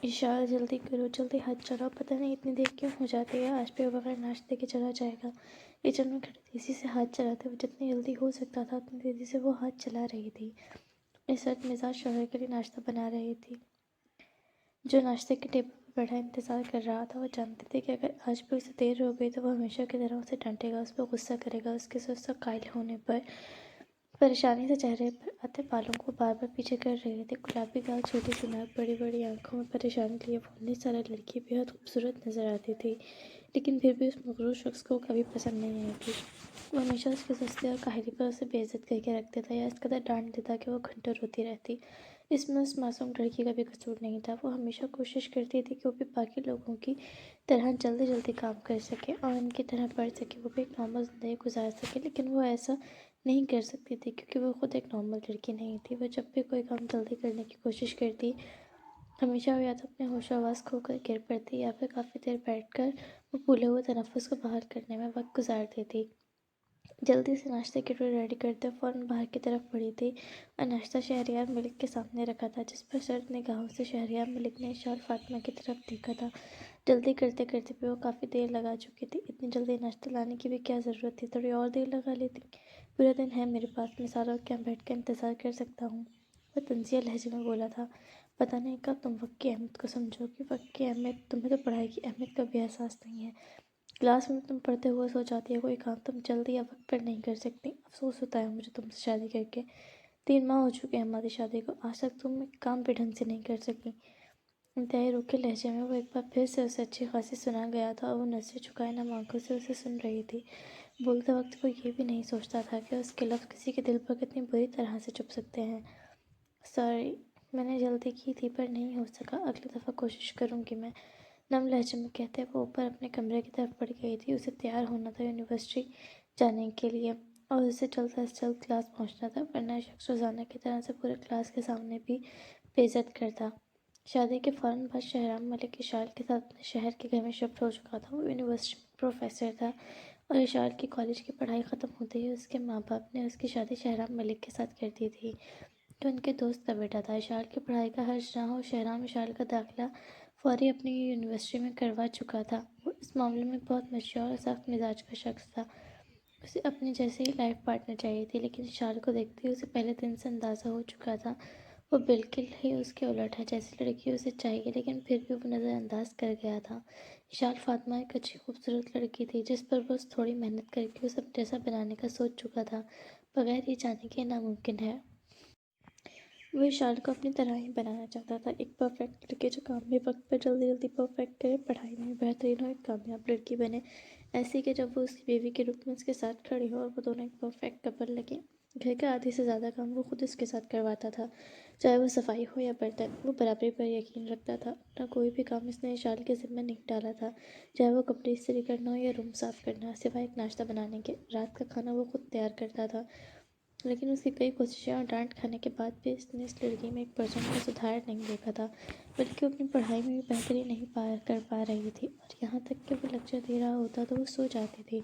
اشال جلدی کرو، جلدی ہاتھ چلاؤ، پتہ نہیں اتنی دیر کیوں ہو جاتی ہے، آج بھی وہ بغیر ناشتے کے چلا جائے گا۔ کچن میں کھڑے تیزی سے ہاتھ چلاتے ہوئے جتنی جلدی ہو سکتا تھا اتنی تیزی سے وہ ہاتھ چلا رہی تھی، اپنے سرد مزاج شوہر کے لیے ناشتہ بنا رہی تھی، جو ناشتے کے ٹیبل پر بیٹھا انتظار کر رہا تھا۔ وہ جانتی تھی کہ اگر آج بھی اسے دیر ہو گئی تو وہ ہمیشہ کی طرح اسے ڈانٹے گا، اس پر غصہ کرے گا، اس کے سست اور قائل ہونے پر۔ پریشانی سے چہرے پر آتے بالوں کو بار بار پیچھے کر رہے تھے، گلابی گال، چھوٹی سی ناک، بڑی بڑی آنکھوں میں پریشانی لیے وہ اتنی سارا لڑکی بے حد خوبصورت نظر آتی تھی، لیکن پھر بھی اس مغرور شخص کو کبھی پسند نہیں آئی تھی۔ وہ ہمیشہ اس کی سستی اور کاہلی پر اسے بے عزت کر کے رکھتا تھا یا اس قدر ڈانٹ دیتا کہ وہ گھنٹوں روتی رہتی۔ اس میں اس معصوم لڑکی کا بھی قصور نہیں تھا، وہ ہمیشہ کوشش کرتی تھی کہ وہ بھی باقی لوگوں کی طرح جلدی جلدی کام کر سکے اور ان کی طرح پڑھ سکے، وہ بھی ایک نارمل زندگی گزار سکے، لیکن وہ ایسا نہیں کر سکتی تھی کیونکہ وہ خود ایک نارمل لڑکی نہیں تھی۔ وہ جب بھی کوئی کام جلدی کرنے کی کوشش کرتی، ہمیشہ وہ یا تو اپنے ہوش و حواس کھو کر گر پڑتی یا پھر کافی دیر بیٹھ کر وہ پھولے ہوئے تنفس کو باہر کرنے میں وقت گزار دیتی۔ جلدی سے ناشتے کی ٹرے ریڈی کرتے فوراً باہر کی طرف بڑھی تھی اور ناشتہ شہریار ملک کے سامنے رکھا تھا، جس پر سرد نگاہوں سے شہریار ملک نے اشال فاطمہ کی طرف دیکھا تھا۔ جلدی کرتے کرتے بھی وہ کافی دیر لگا چکی تھی، اتنی جلدی ناشتہ لانے کی بھی کیا ضرورت تھی، تھوڑی اور دیر لگا لیتی۔ پورا دن ہے میرے پاس، میں سارا وقت یہاں بیٹھ کر انتظار کر سکتا ہوں، وہ طنزیہ لہجے میں بولا تھا۔ پتہ نہیں کب تم وقت کی اہمیت کو سمجھو گی، وقت کی اہمیت، تمہیں تو پڑھائی کی اہمیت کا بھی احساس نہیں ہے۔ کلاس میں تم پڑھتے ہوئے سو جاتی ہے، کوئی کام تم جلدی یا وقت پر نہیں کر سکتی، افسوس ہوتا ہے مجھے تم سے شادی کر کے۔ 3 ماہ ہو چکے ہیں ہماری شادی کو، آج تک تم ایک کام بھی ڈھنگ سے نہیں کر سکی۔ انتہائی روکھے لہجے میں وہ ایک بار پھر سے اسے اچھی خاصی سنا گیا تھا اور وہ نظریں جھکائے نم آنکھوں سے اسے سن رہی تھی۔ بولتے وقت وہ یہ بھی نہیں سوچتا تھا کہ اس کے لفظ کسی کے دل پر کتنی بری طرح سے چبھ سکتے ہیں۔ سوری، میں نے جلدی کی تھی پر نہیں ہو سکا، اگلی دفعہ کوشش کروں گی میں، نم لہجے میں کہتے وہ اوپر اپنے کمرے کی طرف بڑھ گئی تھی۔ اسے تیار ہونا تھا یونیورسٹی جانے کے لیے اور اسے جلد از جلد کلاس پہنچنا تھا، ورنہ یہ شخص روزانہ کی طرح سے پورے کلاس کے سامنے بھی بے عزت کرتا۔ شادی کے فوراً بعد شہرام ملک اشال کے ساتھ اپنے شہر کے گھر میں شفٹ ہو چکا تھا۔ وہ یونیورسٹی میں پروفیسر تھا اور اشال کی کالج کی پڑھائی ختم ہوتے ہی اس کے ماں باپ نے اس کی شادی شہرام ملک کے ساتھ کر دی تھی، جو ان کے دوست کا بیٹا تھا۔ اشال کی پڑھائی کا ہر جہاں ہو، شہرام اشال کا داخلہ فوری اپنی یونیورسٹی میں کروا چکا تھا۔ وہ اس معاملے میں بہت میچور اور سخت مزاج کا شخص تھا، اسے اپنے جیسے ہی لائف پارٹنر چاہیے تھی، لیکن اشال کو دیکھتے ہی اسے پہلے دن سے اندازہ ہو چکا تھا وہ بالکل ہی اس کے الٹ ہے، جیسی لڑکی اسے چاہیے، لیکن پھر بھی وہ نظر انداز کر گیا تھا۔ اشال فاطمہ ایک اچھی خوبصورت لڑکی تھی جس پر وہ تھوڑی محنت کر کے اسے جیسا بنانے کا سوچ چکا تھا، بغیر یہ جانے کے ناممکن ہے۔ وہ اشال کو اپنی طرح ہی بنانا چاہتا تھا، ایک پرفیکٹ لڑکی جو کام بھی وقت پر جلدی جلدی پرفیکٹ کرے، پڑھائی میں بھی بہترین ہو، ایک کامیاب لڑکی بنے، ایسی کہ جب وہ اس کی بیوی کے روپ میں اس کے ساتھ کھڑی ہو اور وہ دونوں ایک پرفیکٹ کپل لگیں۔ گھر کا آدھی سے زیادہ کام وہ خود اس کے ساتھ کرواتا تھا، چاہے وہ صفائی ہو یا برتن، وہ برابری پر یقین رکھتا تھا، اپنا کوئی بھی کام اس نے اشال کے ذمہ نہیں ڈالا تھا، چاہے وہ کپڑے استری کرنا ہو یا روم صاف کرنا، سوائے ایک ناشتہ بنانے کے۔ رات کا کھانا وہ خود تیار کرتا تھا، لیکن اس کی کئی کوششیں اور ڈانٹ کھانے کے بعد بھی اس نے اس لڑکی میں 1% کا سدھار نہیں دیکھا تھا، بلکہ وہ اپنی پڑھائی میں بھی بہتری نہیں کر پا رہی تھی، اور یہاں تک کہ وہ لیکچر دے رہا ہوتا تو وہ سو جاتی تھی۔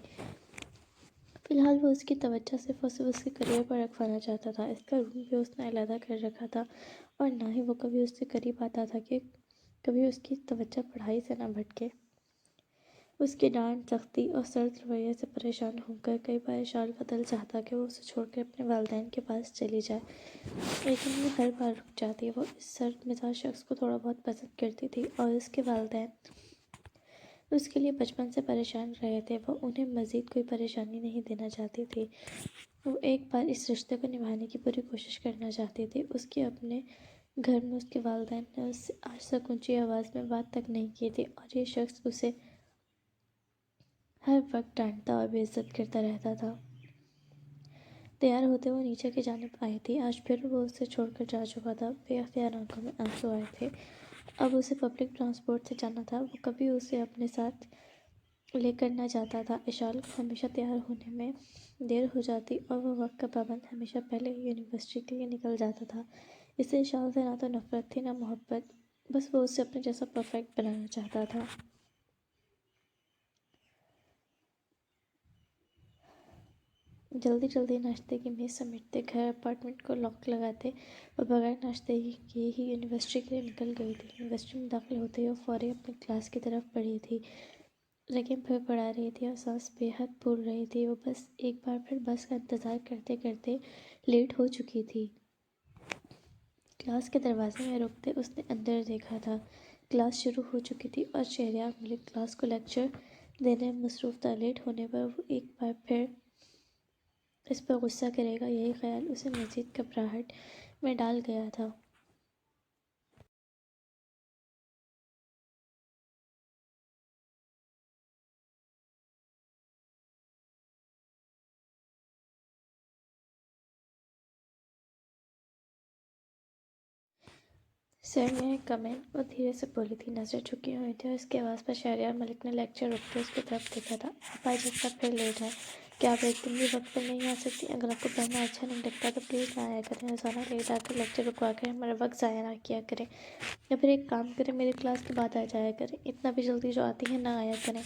فی الحال وہ اس کی توجہ صرف اور صرف اس کے کریئر پر رکھوانا چاہتا تھا، اس کا روم بھی اس نے علیحدہ کر رکھا تھا، اور نہ ہی وہ کبھی اس سے قریب آتا تھا کہ کبھی اس کی توجہ پڑھائی سے نہ بھٹکے۔ اس کی ڈانٹ، سختی اور سرد رویے سے پریشان ہو کر کئی بار اشال کا دل چاہتا کہ وہ اسے چھوڑ کر اپنے والدین کے پاس چلی جائے، لیکن وہ ہر بار رک جاتی۔ وہ اس سرد مزاج شخص کو تھوڑا بہت پسند کرتی تھی اور اس کے والدین اس کے لیے بچپن سے پریشان رہے تھے، وہ انہیں مزید کوئی پریشانی نہیں دینا چاہتی تھی۔ وہ ایک بار اس رشتے کو نبھانے کی پوری کوشش کرنا چاہتی تھی۔ اس کے اپنے گھر میں اس کے والدین نے اس سے آج تک اونچی آواز میں بات تک نہیں کی تھی، اور یہ شخص اسے ہر وقت ڈانٹتا اور بے عزت کرتا رہتا تھا۔ تیار ہوتے وہ نیچے کی جانب آئی تھی، آج پھر وہ اسے چھوڑ کر جا چکا تھا، بے اختیار آنکھوں میں آنسو آئے تھے۔ اب اسے پبلک ٹرانسپورٹ سے جانا تھا، وہ کبھی اسے اپنے ساتھ لے کر نہ جاتا تھا۔ اشال کو ہمیشہ تیار ہونے میں دیر ہو جاتی اور وہ وقت کا پابند ہمیشہ پہلے ہی یونیورسٹی کے لیے نکل جاتا تھا۔ اسے اشال سے نہ تو نفرت تھی نہ محبت، بس وہ اسے اپنے جیسا پرفیکٹ بنانا چاہتا تھا۔ جلدی جلدی ناشتے کی میز سمیٹتے گھر اپارٹمنٹ کو لاک لگاتے اور بغیر ناشتے کی ہی یونیورسٹی کے لیے نکل گئی تھی۔ یونیورسٹی میں داخل ہوتے ہی وہ فوری اپنی کلاس کی طرف بڑھی تھی، لیکن پھر پڑھا رہی تھی اور سانس بے حد پھول رہی تھی۔ وہ بس ایک بار پھر بس کا انتظار کرتے کرتے لیٹ ہو چکی تھی۔ کلاس کے دروازے میں رکتے اس نے اندر دیکھا تھا۔ کلاس شروع ہو چکی تھی اور شہریار ملک کلاس کو لیکچر دینے میں مصروف تھا۔ لیٹ ہونے پر وہ ایک بار پھر اس پر غصہ کرے گا، یہی خیال اسے مزید گھبراہٹ میں ڈال گیا تھا۔ سر میں کمن وہ دھیرے سے بولی تھی، نظر جھکی ہوئی تھی اور اس کی آواز پر شہریار ملک نے لیکچر رکتے اس کی طرف دیکھا تھا۔ آپ آج ایک بار پھر لیٹ ہیں، کیا آپ ایک دن بھی وقت پر نہیں آ سکتی؟ اگر آپ کو پڑھنا اچھا نہیں لگتا تو پلیز نہ آیا کریں۔ روزانہ لیٹ آ کر لیکچر رکوا کر ہمارا وقت ضائع نہ کیا کریں، یا پھر ایک کام کریں، میری کلاس کے بعد آ جایا کریں۔ اتنا بھی جلدی جو آتی ہیں نہ آیا کریں۔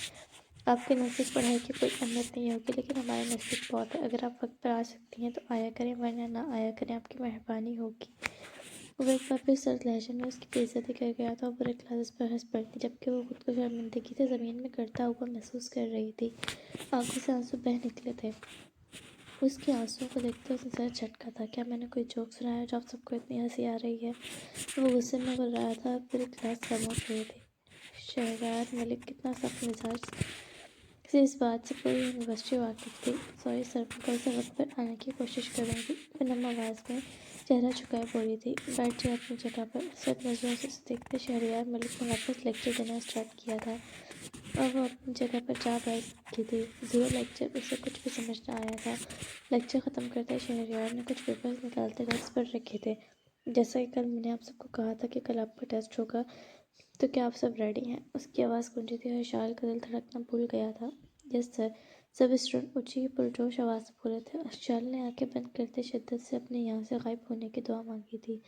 آپ کے نزدیک پڑھائی کی کوئی اہمیت نہیں ہوگی، لیکن ہمارے نزدیک بہت ہے۔ اگر آپ وقت پر آ سکتی ہیں تو آیا کریں، ورنہ نہ آیا کریں، آپ کی مہربانی ہوگی۔ وہ ایک بار پھر سرد لہجے میں اس کی بے عزتی کر گیا تھا اور پورے کلاس اس پر ہنس پڑتی، جبکہ وہ خود کو شرمندگی سے زمین میں گرتا ہوا محسوس کر رہی تھی۔ آنکھوں سے آنسو بہہ نکلے تھے۔ اس کے آنسوؤں کو دیکھتے اسے سر جھٹکا تھا۔ کیا میں نے کوئی جوک سنایا جو آپ سب کو اتنی ہنسی آ رہی ہے؟ وہ غصے میں بول رہا تھا اور پوری کلاس خاموش ہوئی تھی۔ شہریار ملک کتنا سخت مزاج سے اس بات سے پوری یونیورسٹی واقف تھی۔ سوری سر، میں کل سے وقت پر آنے کی کوشش کروں گی، وہ نم آواز میں چہرہ جھکائے بولی تھی۔ بیٹھ جائے اپنی جگہ پر۔ سخت نظروں سے اسے دیکھتے شہریار ملک نے واپس لیکچر دینا اسٹارٹ کیا تھا اور وہ اپنی جگہ پر جا بیٹھی تھی۔ زیرو لیکچر، اسے کچھ بھی سمجھ نہ آیا تھا۔ لیکچر ختم کرتے شہریار نے کچھ پیپرز نکالتے ڈیسک پر رکھے تھے۔ جیسا کہ کل میں نے آپ سب کو کہا تھا کہ کل آپ کا ٹیسٹ ہوگا، تو کیا آپ سب ریڈی ہیں؟ اس کی آواز گونجی تھی اور اشال کا دل دھڑکنا بھول گیا تھا۔ یس سر، سب اسٹوڈنٹ اونچی پرجوش آواز سے بولے تھے۔ اشال نے آنکھیں بند کرتے شدت سے اپنے یہاں سے غائب ہونے کی دعا مانگی تھی۔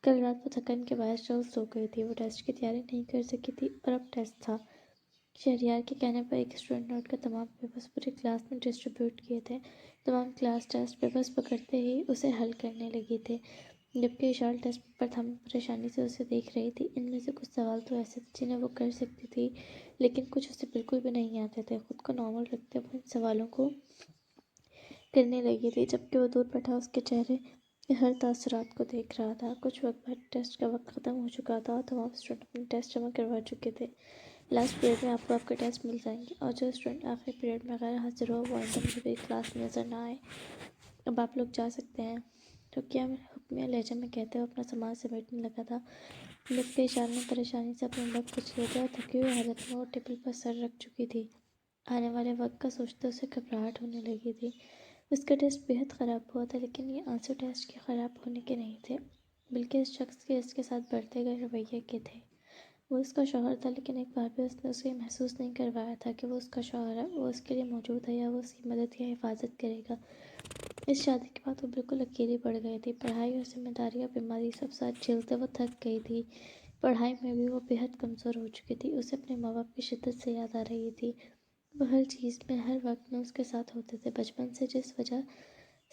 کل رات وہ تھکن کے باعث جلد سو گئی تھی۔ وہ ٹیسٹ کی تیاری نہیں کر سکی تھی اور اب ٹیسٹ تھا۔ شہریار کے کہنے پر ایک اسٹوڈنٹ نے اٹھ کر تمام پیپرز پوری کلاس میں ڈسٹریبیوٹ کیے تھے۔ تمام کلاس ٹیسٹ پیپرز پکڑتے ہی اسے حل کرنے لگی تھی، جبکہ اشال ٹیسٹ پیپر تھامے پریشانی سے اسے دیکھ رہی تھی۔ ان میں سے کچھ سوال تو ایسے تھے جنہیں وہ کر سکتی تھی، لیکن کچھ اسے بالکل بھی نہیں آتے تھے۔ خود کو نارمل رکھتے وہ ان سوالوں کو کرنے لگی تھی، جبکہ وہ دور بیٹھا اس کے چہرے کے ہر تاثرات کو دیکھ رہا تھا۔ کچھ وقت بعد ٹیسٹ کا وقت ختم ہو چکا تھا اور تمام اسٹوڈنٹ اپنے ٹیسٹ جمع کروا چکے تھے۔ لاسٹ پیریڈ میں آپ کو آپ کے ٹیسٹ مل جائیں گے، اور جو اسٹوڈنٹ آخری پیریڈ میں غیر حاضر ہو وہ آئندہ مجھے میری کلاس میں نظر نہ آئے۔ اب آپ لوگ جا سکتے ہیں، حکمیہ لہجے میں کہتے ہوئے اپنا سامان سمیٹنے لگا تھا، جبکہ اشال نے پریشانی سے اپنے لب کچھ لیے تھے اور تھکی ہوئی حالت میں وہ ٹیبل پر سر رکھ چکی تھی۔ آنے والے وقت کا سوچتے اسے گھبراہٹ ہونے لگی تھی۔ اس کا ٹیسٹ بے حد خراب ہوا تھا، لیکن یہ آنسر ٹیسٹ کے خراب ہونے کے نہیں تھے، بلکہ اس شخص کے اس کے ساتھ بڑھتے گئے رویے کے تھے۔ وہ اس کا شوہر تھا، لیکن ایک بار بھی اس نے اسے یہ محسوس نہیں کروایا تھا کہ وہ اس کا شوہر ہے، وہ اس کے لیے موجود ہے یا وہ اس کی مدد یا حفاظت کرے گا۔ اس شادی کے بعد وہ بالکل اکیلی پڑ گئی تھی۔ پڑھائی اور ذمہ داری اور بیماری سب ساتھ جھیلتے وہ تھک گئی تھی۔ پڑھائی میں بھی وہ بے حد کمزور ہو چکی تھی۔ اسے اپنے ماں باپ کی شدت سے یاد آ رہی تھی۔ وہ ہر چیز میں، ہر وقت میں اس کے ساتھ ہوتے تھے۔ بچپن سے جس وجہ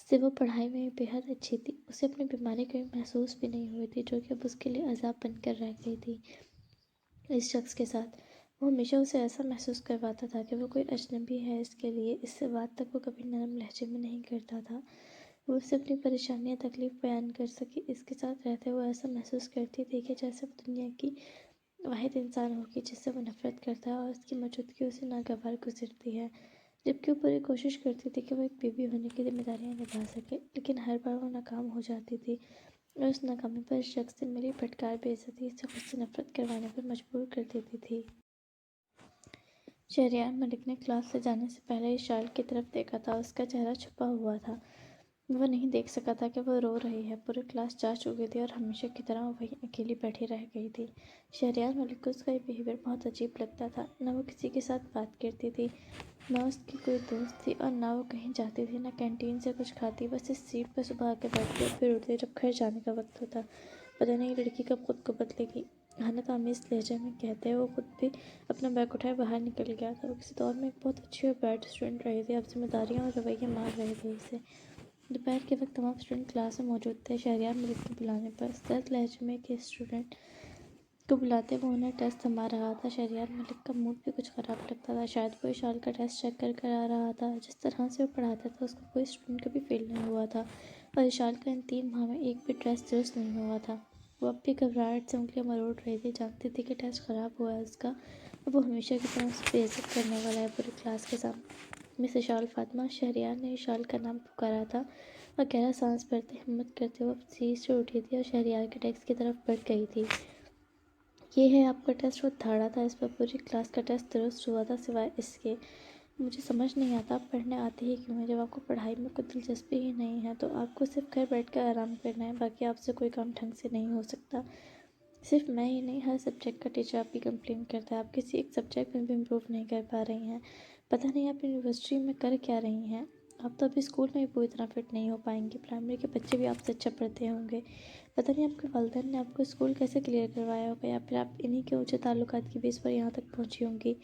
سے وہ پڑھائی میں بے حد اچھی تھی، اسے اپنی بیماری کبھی محسوس بھی نہیں ہوئی تھی، جو کہ اب اس کے لیے عذاب بن کر رہ گئی تھی۔ اس شخص کے ساتھ وہ ہمیشہ اسے ایسا محسوس کرواتا تھا کہ وہ کوئی اجنبی ہے اس کے لیے۔ اس سے بات تک وہ کبھی نرم لہجے میں نہیں کرتا تھا۔ وہ اسے اپنی پریشانی یا تکلیف بیان کر سکے۔ اس کے ساتھ رہتے ہوئے ایسا محسوس کرتی تھی کہ جیسے وہ دنیا کی واحد انسان ہوگی جس سے وہ نفرت کرتا ہے، اور اس کی موجودگی اسے ناگوار گزرتی ہے۔ جبکہ وہ پوری کوشش کرتی تھی کہ وہ ایک بیوی ہونے کی ذمہ داریاں نبھا سکے، لیکن ہر بار وہ ناکام ہو جاتی تھی، اور اس ناکامی پر اس شخص سے ملی پھٹکار بے عزتی اسے خود سے نفرت کروانے پر مجبور کر دیتی تھی۔ شہریار ملک نے کلاس سے جانے سے پہلے اشال کی طرف دیکھا تھا۔ اس کا چہرہ چھپا ہوا تھا، وہ نہیں دیکھ سکا تھا کہ وہ رو رہی ہے۔ پوری کلاس جا چکی تھی اور ہمیشہ کی طرح وہ وہیں اکیلی بیٹھی رہ گئی تھی۔ شہریار ملک کو اس کا یہ بیہیویئر بہت عجیب لگتا تھا۔ نہ وہ کسی کے ساتھ بات کرتی تھی، نہ اس کی کوئی دوست تھی، اور نہ وہ کہیں جاتی تھی، نہ کینٹین سے کچھ کھاتی، بس اس سیٹ پر صبح آ کے بیٹھتی اور پھر اٹھتی جب گھر جانے کا وقت ہوتا۔ پتہ نہیں لڑکی کب خود کو بدلے گی۔ حانت آمیز لہجے میں کہتے وہ خود بھی اپنا بیگ اٹھائے باہر نکل گیا تھا۔ وہ کسی دور میں ایک بہت اچھی اور بیڈ اسٹوڈنٹ رہی تھی، اب ذمہ داریاں اور رویے مار رہے تھے اسے۔ دوپہر کے وقت تمام اسٹوڈنٹ کلاس میں موجود تھے۔ شہریار ملک کے بلانے پر سرد لہجے میں ایک اسٹوڈنٹ کو بلاتے وہ انہیں ٹیسٹ تھما رہا تھا۔ شہریار ملک کا موڈ بھی کچھ خراب لگتا تھا، شاید وہ اشال کا ٹیسٹ چیک کر آ رہا تھا۔ جس طرح سے وہ پڑھاتا تھا اس کا کوئی اسٹوڈنٹ کبھی فیل نہیں ہوا تھا، اور اشال کا ان 3 ماہ میں ایک بھی ٹیسٹ درست نہیں ہوا تھا۔ وہ اب بھی گھبراہٹ سے انگلیاں مروڑ رہی تھی، جانتی تھی کہ ٹیسٹ خراب ہوا ہے اس کا، اب وہ ہمیشہ کی طرح اسے بے عزت کرنے والا ہے پوری کلاس کے سامنے۔ مس اشال فاطمہ، شہریار نے اشال کا نام پکارا تھا اور گہرا سانس بھرتے ہمت کرتے وہ سیٹ سے اٹھی تھی اور شہریار کے ڈیسک کی طرف بڑھ گئی تھی۔ یہ ہے آپ کا ٹیسٹ۔ وہ دھاڑا تھا، اس پر پوری کلاس کا ٹیسٹ درست ہوا تھا سوائے اس کے۔ مجھے سمجھ نہیں آتا آپ پڑھنے آتے ہی کیوں ہیں؟ جب آپ کو پڑھائی میں کوئی دلچسپی ہی نہیں ہے تو آپ کو صرف گھر بیٹھ کر آرام کرنا ہے، باقی آپ سے کوئی کام ڈھنگ سے نہیں ہو سکتا۔ صرف میں ہی نہیں، ہر سبجیکٹ کا ٹیچر آپ کی کمپلین کرتا ہے، آپ کسی ایک سبجیکٹ میں بھی امپروو نہیں کر پا رہی ہیں۔ پتہ نہیں آپ یونیورسٹی میں کر کیا رہی ہیں؟ آپ تو ابھی اسکول میں بھی پوری طرح فٹ نہیں ہو پائیں گی، پرائمری کے بچے بھی آپ سے اچھا پڑھتے ہوں گے۔ پتہ نہیں آپ کے والدین نے آپ کو اسکول کیسے کلیئر کروایا ہوگا، یا پھر آپ انہی کے اونچے تعلقات کی بیس پر یہاں تک پہنچی ہوں گی۔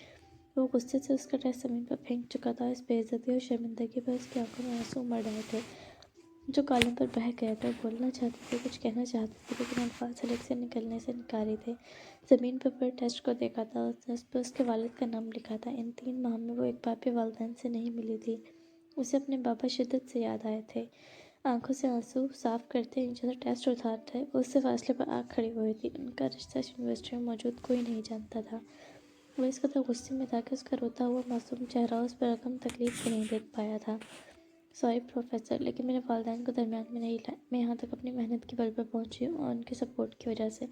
وہ غصے سے اس کا ٹیسٹ زمین پر پھینک چکا تھا، اس بے عزتی اور شرمندگی پر اس کی آنکھوں میں آنسو امڑ رہے تھے جو گالوں پر بہہ گئے تھے۔ وہ بولنا چاہتی تھی، کچھ کہنا چاہتی تھی، لیکن الفاظ حلق سے نکلنے سے انکاری تھے۔ زمین پر پڑے ٹیسٹ کو دیکھا تھا، اس پر اس کے والد کا نام لکھا تھا۔ ان 3 ماہ میں وہ ایک بار بھی والدین سے نہیں ملی تھی۔ اسے اپنے بابا شدت سے یاد آئے تھے۔ آنکھوں سے آنسو صاف کرتے نیچے سے ٹیسٹ اتارتے وہ اس سے فاصلے پر آ کھڑی ہوئی تھی۔ ان کا رشتہ اس یونیورسٹی میں موجود کوئی نہیں جانتا تھا۔ وہ اس قدر غصے میں تھا کہ اس کا روتا ہوا معصوم چہرہ اس پر رقم تکلیف بھی نہیں دیکھ پایا تھا۔ سوری پروفیسر، لیکن میرے والدین کو درمیان میں نہیں لائے۔ میں یہاں تک اپنی محنت کی بل پر پہنچی ہوں، اور ان کے سپورٹ کی وجہ سے،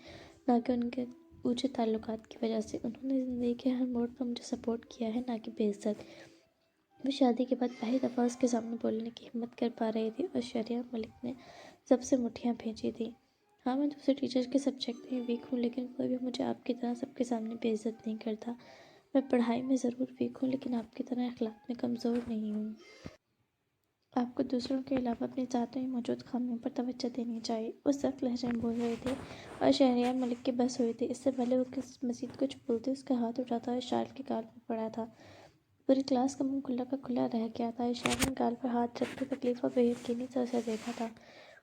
نہ کہ ان کے اونچے تعلقات کی وجہ سے۔ انہوں نے زندگی کے ہر موڑ پر مجھے سپورٹ کیا ہے، نہ کہ بے عزت۔ وہ شادی کے بعد پہلی دفعہ اس کے سامنے بولنے کی ہمت کر پا رہی تھی، اور شہریار ملک نے سب سے مٹھیاں بھیجی تھیں۔ ہاں، میں دوسرے ٹیچر کے سبجیکٹ میں ویک ہوں، لیکن کوئی بھی مجھے آپ کی طرح سب کے سامنے بے عزت نہیں کرتا۔ میں پڑھائی میں ضرور ویک ہوں، لیکن آپ کی طرح اخلاق میں کمزور نہیں ہوں۔ آپ کو دوسروں کے علاوہ اپنی ذات میں موجود خامیوں پر توجہ دینی چاہیے۔ وہ سخت لہجے میں بول رہی تھی اور شہریار ملک کی بس ہوئی تھی۔ اس سے پہلے وہ مزید کچھ بولتی، اس کا ہاتھ اٹھا تھا اور اشال کے گال پر پڑا تھا۔ پوری کلاس کا منہ کھلا کا کھلا رہ گیا تھا۔ اشال نے گال پر ہاتھ رکھ کے تکلیف اور بے یقینی سے اسے دیکھا تھا۔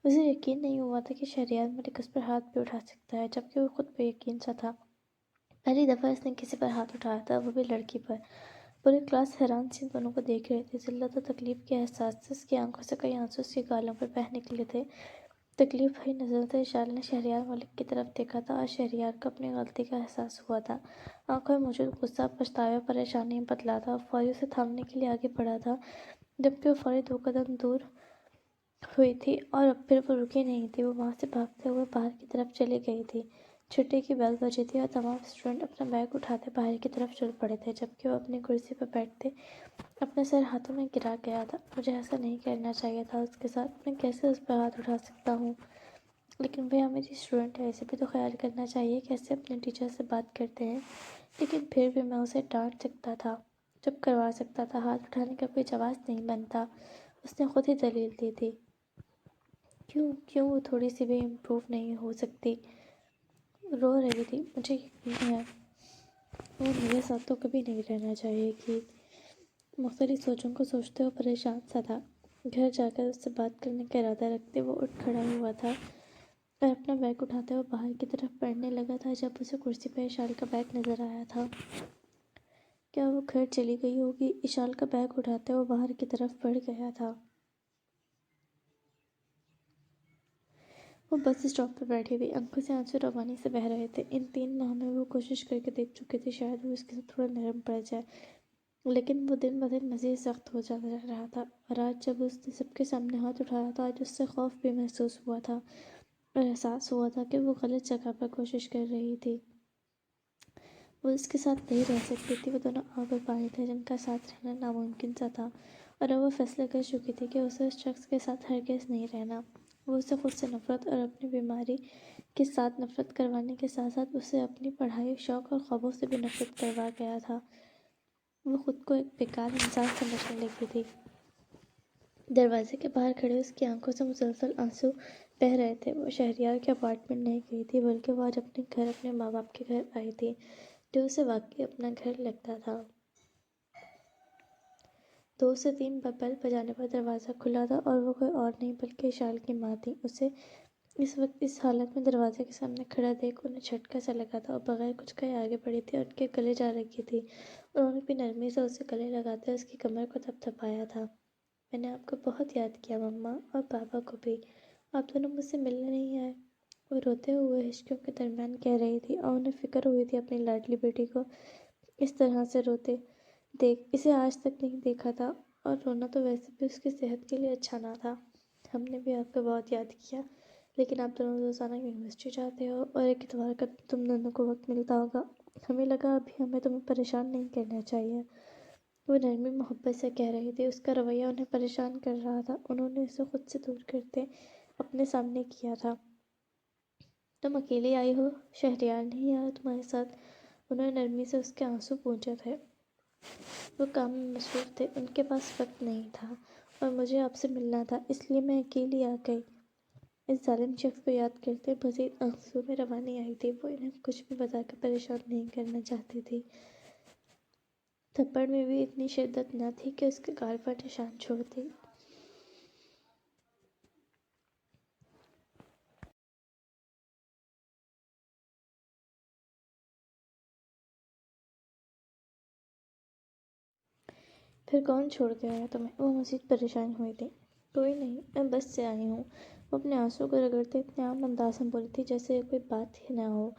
اسے یقین نہیں ہوا تھا کہ شہریار ملک اس پر ہاتھ بھی اٹھا سکتا ہے، جبکہ وہ خود بے یقین سا تھا۔ پہلی دفعہ اس نے کسی پر ہاتھ اٹھایا تھا، وہ بھی لڑکی پر۔ پوری کلاس حیران سی ان دونوں کو دیکھ رہی تھی۔ ذلت اور تکلیف کے احساس سے اس کی آنکھوں سے کئی آنسو اس کی گالوں پر بہہ نکلے تھے۔ تکلیف بھری نظروں سے اشال نے شہریار ملک کی طرف دیکھا تھا، اور شہریار کو اپنی غلطی کا احساس ہوا تھا۔ آنکھوں میں موجود غصہ، پچھتاوے اور پریشانی میں بدلا تھا۔ وہ فوری اسے تھامنے کے لیے آگے بڑھا تھا، جبکہ وہ فوری 2 قدم دور ہوئی تھی، اور اب پھر وہ رکی نہیں تھی۔ وہ وہاں سے بھاگتے ہوئے باہر کی طرف چلی گئی تھی۔ چھٹی کی بیل بجی تھی اور تمام اسٹوڈنٹ اپنا بیگ اٹھاتے باہر کی طرف چل پڑے تھے، جبکہ وہ اپنی کرسی پر بیٹھتے اپنا سر ہاتھوں میں گرا گیا تھا۔ مجھے ایسا نہیں کرنا چاہیے تھا اس کے ساتھ، میں کیسے اس پر ہاتھ اٹھا سکتا ہوں؟ لیکن وہ میری اسٹوڈنٹ ہے، اسے بھی تو خیال کرنا چاہیے کیسے اپنے ٹیچر سے بات کرتے ہیں۔ لیکن پھر بھی میں اسے ڈانٹ سکتا تھا، چپ کروا سکتا تھا، ہاتھ اٹھانے کا کوئی جواز نہیں بنتا۔ اس نے خود ہی دلیل دی تھی۔ کیوں وہ تھوڑی سی بھی امپروو نہیں ہو سکتی؟ رو رہی تھی۔ مجھے یقین ہے وہ میرے ساتھ تو کبھی نہیں رہنا چاہیے گی۔ مختلف سوچوں کو سوچتے وہ پریشان سا تھا۔ گھر جا کر اس سے بات کرنے کا ارادہ رکھتے وہ اٹھ کھڑا ہوا تھا اور اپنا بیگ اٹھاتے وہ باہر کی طرف بڑھنے لگا تھا، جب اسے کرسی پر اشال کا بیگ نظر آیا تھا۔ کیا وہ گھر چلی گئی ہوگی؟ اشال کا بیگ اٹھاتے وہ باہر کی طرف بڑھ گیا تھا۔ وہ بس اسٹاپ پر بیٹھی تھی، آنکھوں سے آنسو روانی سے بہہ رہے تھے۔ ان 3 ماہ میں وہ کوشش کر کے دیکھ چکی تھی شاید وہ اس کے ساتھ تھوڑا نرم پڑ جائے، لیکن وہ دن بدن مزید سخت ہو جا رہا تھا۔ اور آج جب اس نے سب کے سامنے ہاتھ اٹھایا تھا، آج اس سے خوف بھی محسوس ہوا تھا، اور احساس ہوا تھا کہ وہ غلط جگہ پر کوشش کر رہی تھی۔ وہ اس کے ساتھ نہیں رہ سکتی تھی۔ وہ دونوں آگ اور پانی تھے جن کا ساتھ رہنا ناممکن سا تھا، اور اب وہ فیصلہ کر چکی تھی کہ اسے اس شخص کے ساتھ ہرگز نہیں رہنا۔ وہ اسے خود سے نفرت اور اپنی بیماری کے ساتھ نفرت کروانے کے ساتھ ساتھ اسے اپنی پڑھائی، شوق اور خوابوں سے بھی نفرت کروا گیا تھا۔ وہ خود کو ایک بیکار انسان سمجھنے لگی تھی۔ دروازے کے باہر کھڑے اس کی آنکھوں سے مسلسل آنسو بہہ رہے تھے۔ وہ شہریار کے اپارٹمنٹ نہیں گئی تھی بلکہ وہ آج اپنے گھر، اپنے ماں باپ کے گھر آئی تھی، جو اسے واقعی اپنا گھر لگتا تھا۔ 2 سے 3 بار بیل بجانے پر دروازہ کھلا تھا اور وہ کوئی اور نہیں بلکہ اشال کی ماں تھی۔ اسے اس وقت اس حالت میں دروازے کے سامنے کھڑا دیکھ انہیں جھٹکا سا لگا تھا اور بغیر کچھ کہے آگے بڑھی تھی اور ان کے گلے جا لگی تھی۔ انہوں نے بھی نرمی سے اسے گلے لگاتے اس کی کمر کو تھپتھپایا تھا۔ میں نے آپ کو بہت یاد کیا مما، اور پاپا کو بھی۔ آپ دونوں مجھ سے ملنے نہیں آئے؟ وہ روتے ہوئے ہچکیوں کے درمیان کہہ رہی تھی اور انہیں فکر ہوئی تھی اپنی لاڈلی بیٹی کو اس طرح سے روتے دیکھ۔ اسے آج تک نہیں دیکھا تھا اور رونا تو ویسے بھی اس کی صحت کے لیے اچھا نہ تھا۔ ہم نے بھی آپ کو بہت یاد کیا، لیکن آپ دونوں روزانہ یونیورسٹی جاتے ہو اور ایک اتوار کا تم دونوں کو وقت ملتا ہوگا۔ ہمیں لگا ابھی ہمیں تمہیں پریشان نہیں کرنا چاہیے۔ وہ نرمی محبت سے کہہ رہی تھی۔ اس کا رویہ انہیں پریشان کر رہا تھا۔ انہوں نے اسے خود سے دور کرتے اپنے سامنے کیا تھا۔ تم اکیلے آئی ہو؟ شہریار نہیں آیا تمہارے ساتھ؟ انہوں نے نرمی سے اس کے آنسو پوچھے تھے۔ وہ کام میں مصروف تھے، ان کے پاس وقت نہیں تھا اور مجھے آپ سے ملنا تھا، اس لیے میں اکیلی آ گئی۔ اس ظالم شخص کو یاد کرتے مزید آنسوؤں میں روانی آئی تھی۔ وہ انہیں کچھ بھی بتا کر پریشان نہیں کرنا چاہتی تھی۔ تھپڑ میں بھی اتنی شدت نہ تھی کہ اس کے گال پر نشان چھوڑ دے۔ پھر کون چھوڑ کے آیا تمہیں؟ وہ مزید پریشان ہوئی تھی۔ کوئی نہیں، میں بس سے آئی ہوں۔ وہ اپنے آنسو کو رگڑتے اتنے عام انداز میں بولی تھی جیسے یہ کوئی بات ہی نہ ہو،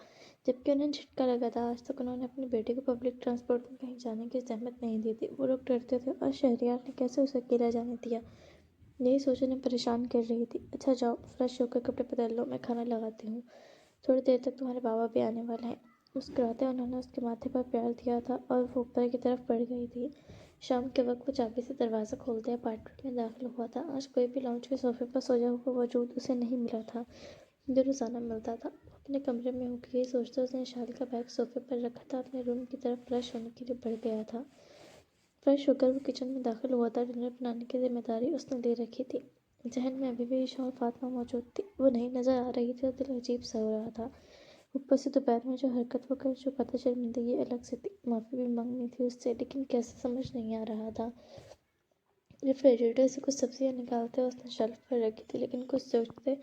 جبکہ انہیں جھٹکا لگا تھا۔ آج تک انہوں نے اپنی بیٹی کو پبلک ٹرانسپورٹ میں کہیں جانے کی زحمت نہیں دی تھی۔ وہ لوگ ڈرتے تھے اور شہریار نے کیسے اسے اکیلا جانے دیا؟ یہی سوچ انہیں پریشان کر رہی تھی۔ اچھا جاؤ، فریش ہو کر کپڑے بدل لو، میں کھانا لگاتی ہوں، تھوڑی دیر تک تمہارے بابا بھی آنے والے ہیں۔ مسکراتے انہوں نے اس کے ماتھے پر پیار دیا تھا اور وہ اوپر کی طرف بڑھ گئی تھی۔ شام کے وقت وہ چابی سے دروازہ کھولتے اپارٹمنٹ میں داخل ہوا تھا۔ آج کوئی بھی لاؤنج کے صوفے پر سویا ہوا وجود اسے نہیں ملا تھا جو روزانہ ملتا تھا۔ وہ اپنے کمرے میں ہو کے یہی سوچتا اس نے اشال کا بیگ صوفے پر رکھا تھا، اپنے روم کی طرف فریش ہونے کے لیے بڑھ گیا تھا۔ فریش ہو کر وہ کچن میں داخل ہوا تھا۔ ڈنر بنانے کی ذمہ داری اس نے لے رکھی تھی۔ ذہن میں ابھی بھی عائشہ اور فاطمہ موجود تھی۔ وہ نہیں نظر آ رہی تھی اور دل عجیب سا ہو رہا تھا۔ اوپر سے دوپہر میں جو حرکت وہ کر چکا تھا، شرمندگی الگ سے تھی۔ معافی بھی مانگنی تھی اس سے، لیکن کیسے سمجھ نہیں آ رہا تھا۔ ریفریجریٹر سے کچھ سبزیاں نکالتے اس نے شیلف پر رکھی تھی، لیکن کچھ سوچتے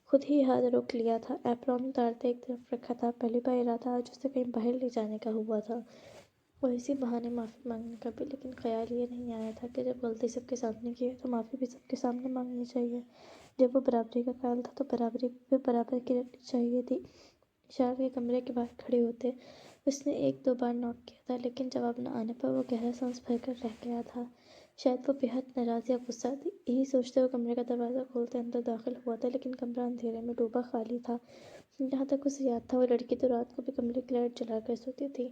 خود ہی ہاتھ روک لیا تھا۔ ایپرون اتارتے ایک طرف رکھا تھا۔ پہلی بار ارادہ آج اسے کہیں باہر لے جانے کا ہوا تھا اور اسی بہانے معافی مانگنے کا بھی، لیکن خیال یہ نہیں آیا تھا کہ جب غلطی سب کے سامنے کی ہے تو معافی بھی سب کے سامنے مانگنی چاہیے۔ جب وہ برابری کا خیال تھا تو برابری بھی برابر کی رکھنی چاہیے تھی۔ اشال کے کمرے کے باہر کھڑے ہوتے اس نے 1-2 بار نوک کیا تھا، لیکن جواب نہ آنے پر وہ گہرا سانس بھر کر رہ گیا تھا۔ شاید وہ بے حد ناراض یا غصہ تھی۔ یہی سوچتے وہ کمرے کا دروازہ کھولتے اندر داخل ہوا تھا، لیکن کمرہ اندھیرے میں ڈوبا خالی تھا۔ جہاں تک اسے یاد تھا وہ لڑکی تو رات کو بھی کمرے کی لائٹ جلا کر سوتی تھی۔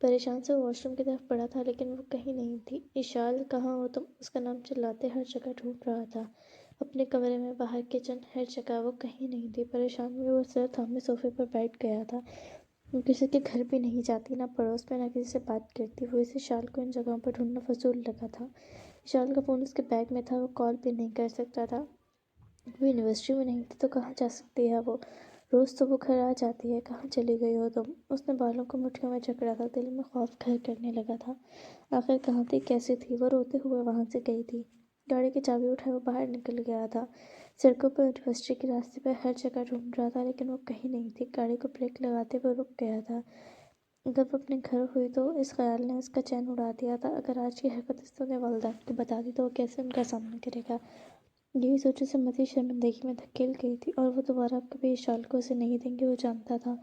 پریشان سے وہ واش روم کی طرف بڑھا تھا، لیکن وہ کہیں نہیں تھی۔ اشال، کہاں ہو تم؟ اس کا نام چلاتے ہر جگہ ڈھونڈ رہا تھا، اپنے کمرے میں، باہر، کچن، ہر جگہ۔ وہ کہیں نہیں تھی۔ پریشان میں وہ سر تھامے صوفے پر بیٹھ گیا تھا۔ وہ کسی کے گھر بھی نہیں جاتی، نہ پڑوس میں، نہ کسی سے بات کرتی۔ وہ اسے اشال کو ان جگہوں پر ڈھونڈنا فضول لگا تھا۔ اشال کا فون اس کے بیگ میں تھا، وہ کال بھی نہیں کر سکتا تھا۔ وہ یونیورسٹی میں نہیں تھی تو کہاں جا سکتی ہے وہ؟ روز تو وہ گھر آ جاتی ہے، کہاں چلی گئی ہو تم؟ اس نے بالوں کو مٹھیوں میں جکڑا تھا، دل میں خوف گھر کرنے لگا تھا۔ آخر کہاں تھی، کیسی تھی؟ وہ روتے ہوئے وہاں سے گئی تھی۔ گاڑی کی چابی اٹھائے وہ باہر نکل گیا تھا۔ سڑکوں پر، یونیورسٹی کے راستے پر، ہر جگہ ڈھونڈ رہا تھا، لیکن وہ کہیں نہیں تھی۔ گاڑی کو بریک لگاتے وہ رک گیا تھا۔ اگر وہ اپنے گھر ہوئی تو اس خیال نے اس کا چین اڑا دیا تھا۔ اگر آج کی حرکت اس نے والدین کو بتا دی تو وہ کیسے ان کا سامنا کرے گا؟ یہی سوچ اسے مزید شرمندگی میں دھکیل گئی تھی، اور وہ دوبارہ کبھی اشال کو اسے نہیں دیں گے، وہ جانتا تھا۔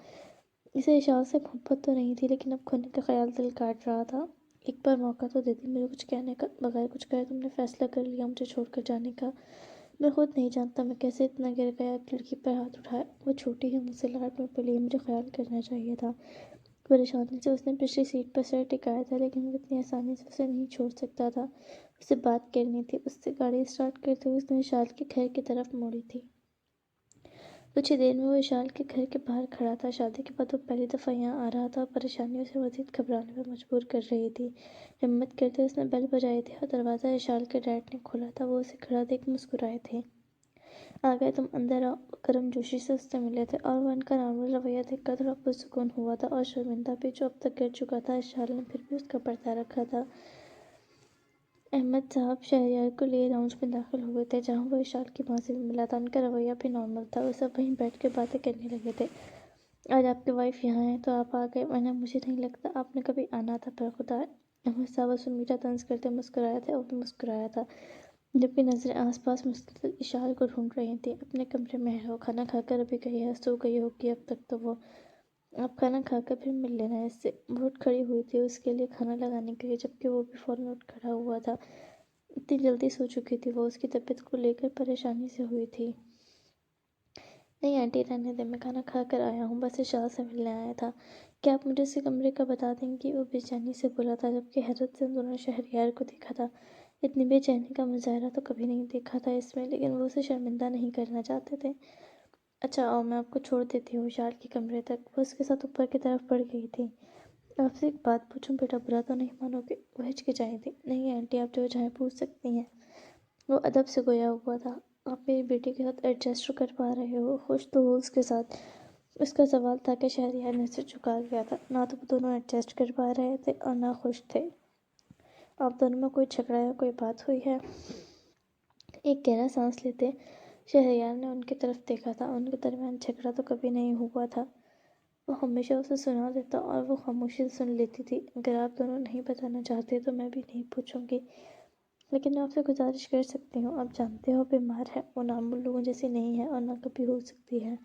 اسے اشال سے محبت تو نہیں تھی، لیکن اب کھونے کا خیال دل کاٹ رہا تھا۔ ایک بار موقع تو دیتی مجھے کچھ کہنے کا۔ بغیر کچھ کہے تم نے فیصلہ کر لیا مجھے چھوڑ کر جانے کا۔ میں خود نہیں جانتا میں کیسے اتنا گر گیا۔ ایک لڑکی پر ہاتھ اٹھایا، وہ چھوٹی ہے مجھ سے، لاڈ میں پلی ہے، مجھے خیال کرنا چاہیے تھا۔ پریشانی سے اس نے پچھلی سیٹ پر سر ٹکایا تھا، لیکن وہ اتنی آسانی سے اسے نہیں چھوڑ سکتا تھا۔ اسے بات کرنی تھی۔ اس سے گاڑی اسٹارٹ کرتے ہوئے اس نے اشال کے گھر کی طرف موڑی تھی۔ کچھ ہی دیر میں وہ اشال کے گھر کے باہر کھڑا تھا۔ شادی کے بعد وہ پہلی دفعہ یہاں آ رہا تھا اور پریشانی اسے مزید گھبرانے پر مجبور کر رہی تھی۔ ہمت کرتے اس نے بیل بجائی تھی اور دروازہ اشال کے ڈیڈ نے کھولا تھا۔ وہ اسے کھڑا دیکھ مسکرائے تھے۔ آ گئے تم اندر آؤ۔ کرم جوشی سے اس سے ملے تھے اور وہ ان کا نارمل رویہ دیکھ کر تھوڑا پرسکون ہوا تھا اور شرمندہ بھی جو اب تک گر چکا تھا۔ اشال نے پھر بھی اس کا پردہ رکھا تھا۔ احمد صاحب شہریار کو لیے لاؤنج میں داخل ہوئے تھے جہاں وہ اشال کی ماں سے بھی ملا تھا۔ ان کا رویہ بھی نارمل تھا۔ وہ سب وہیں بیٹھ کے باتیں کرنے لگے تھے۔ آج آپ کی وائف یہاں ہے تو آپ آ گئے، ورنہ مجھے نہیں لگتا آپ نے کبھی آنا تھا برخدا۔ احمد صاحب اس میں میٹھا طنز کرتے مسکرائے تھے اور بھی مسکرایا تھا، جبکہ نظریں آس پاس مستقل اشال کو ڈھونڈ رہی تھیں۔ اپنے کمرے میں ہے وہ، کھانا کھا کر ابھی گئی ہے، سو گئی ہوگی اب تک تو وہ۔ آپ کھانا کھا کر پھر مل لینا اس سے۔ وہ اٹھ کھڑی ہوئی تھی اس کے لیے کھانا لگانے کے لیے، جبکہ وہ بھی فوراً اٹھ کھڑا ہوا تھا۔ اتنی جلدی سو چکی تھی وہ، اس کی طبیعت کو لے کر پریشانی سے ہوئی تھی۔ نہیں آنٹی رہنے دیں، میں کھانا کھا کر آیا ہوں، بس اشال سے ملنے آیا تھا۔ کیا آپ مجھے اس کے کمرے کا بتا دیں گی؟ وہ بے چینی سے بولا تھا، جبکہ حیرت سے دونوں شہریار کو دیکھا تھا۔ اتنی بے چینی کا مظاہرہ تو کبھی نہیں دیکھا تھا اس میں، لیکن وہ اسے شرمندہ نہیں کرنا چاہتے تھے۔ اچھا آؤ، میں آپ کو چھوڑ دیتی ہوں اشال کے کمرے تک۔ وہ اس کے ساتھ اوپر کی طرف بڑھ گئی تھی۔ آپ سے ایک بات پوچھوں بیٹا، برا تو نہیں مانو گے؟ وہ ہچکچائی تھی۔ نہیں آنٹی، آپ جو چاہیں پوچھ سکتی ہیں۔ وہ ادب سے گویا ہوا تھا۔ آپ میری بیٹی کے ساتھ ایڈجسٹ کر پا رہے ہو؟ خوش تو ہو اس کے ساتھ؟ اس کا سوال تھا کہ شہریار نے اسے جھکا گیا تھا۔ نہ تو وہ دونوں ایڈجسٹ کر پا رہے تھے اور نہ خوش تھے۔ آپ دونوں میں کوئی جھگڑا یا کوئی بات ہوئی ہے؟ ایک گہرا سانس لیتے شہریار نے ان کی طرف دیکھا تھا۔ ان کے درمیان جھگڑا تو کبھی نہیں ہوا تھا۔ وہ ہمیشہ اسے سنا دیتا اور وہ خاموشی سے سن لیتی تھی۔ اگر آپ دونوں نہیں بتانا چاہتے تو میں بھی نہیں پوچھوں گی، لیکن میں آپ سے گزارش کر سکتی ہوں۔ آپ جانتے ہو بیمار ہے، وہ معمول لوگوں جیسی نہیں ہے اور نہ کبھی ہو سکتی ہے۔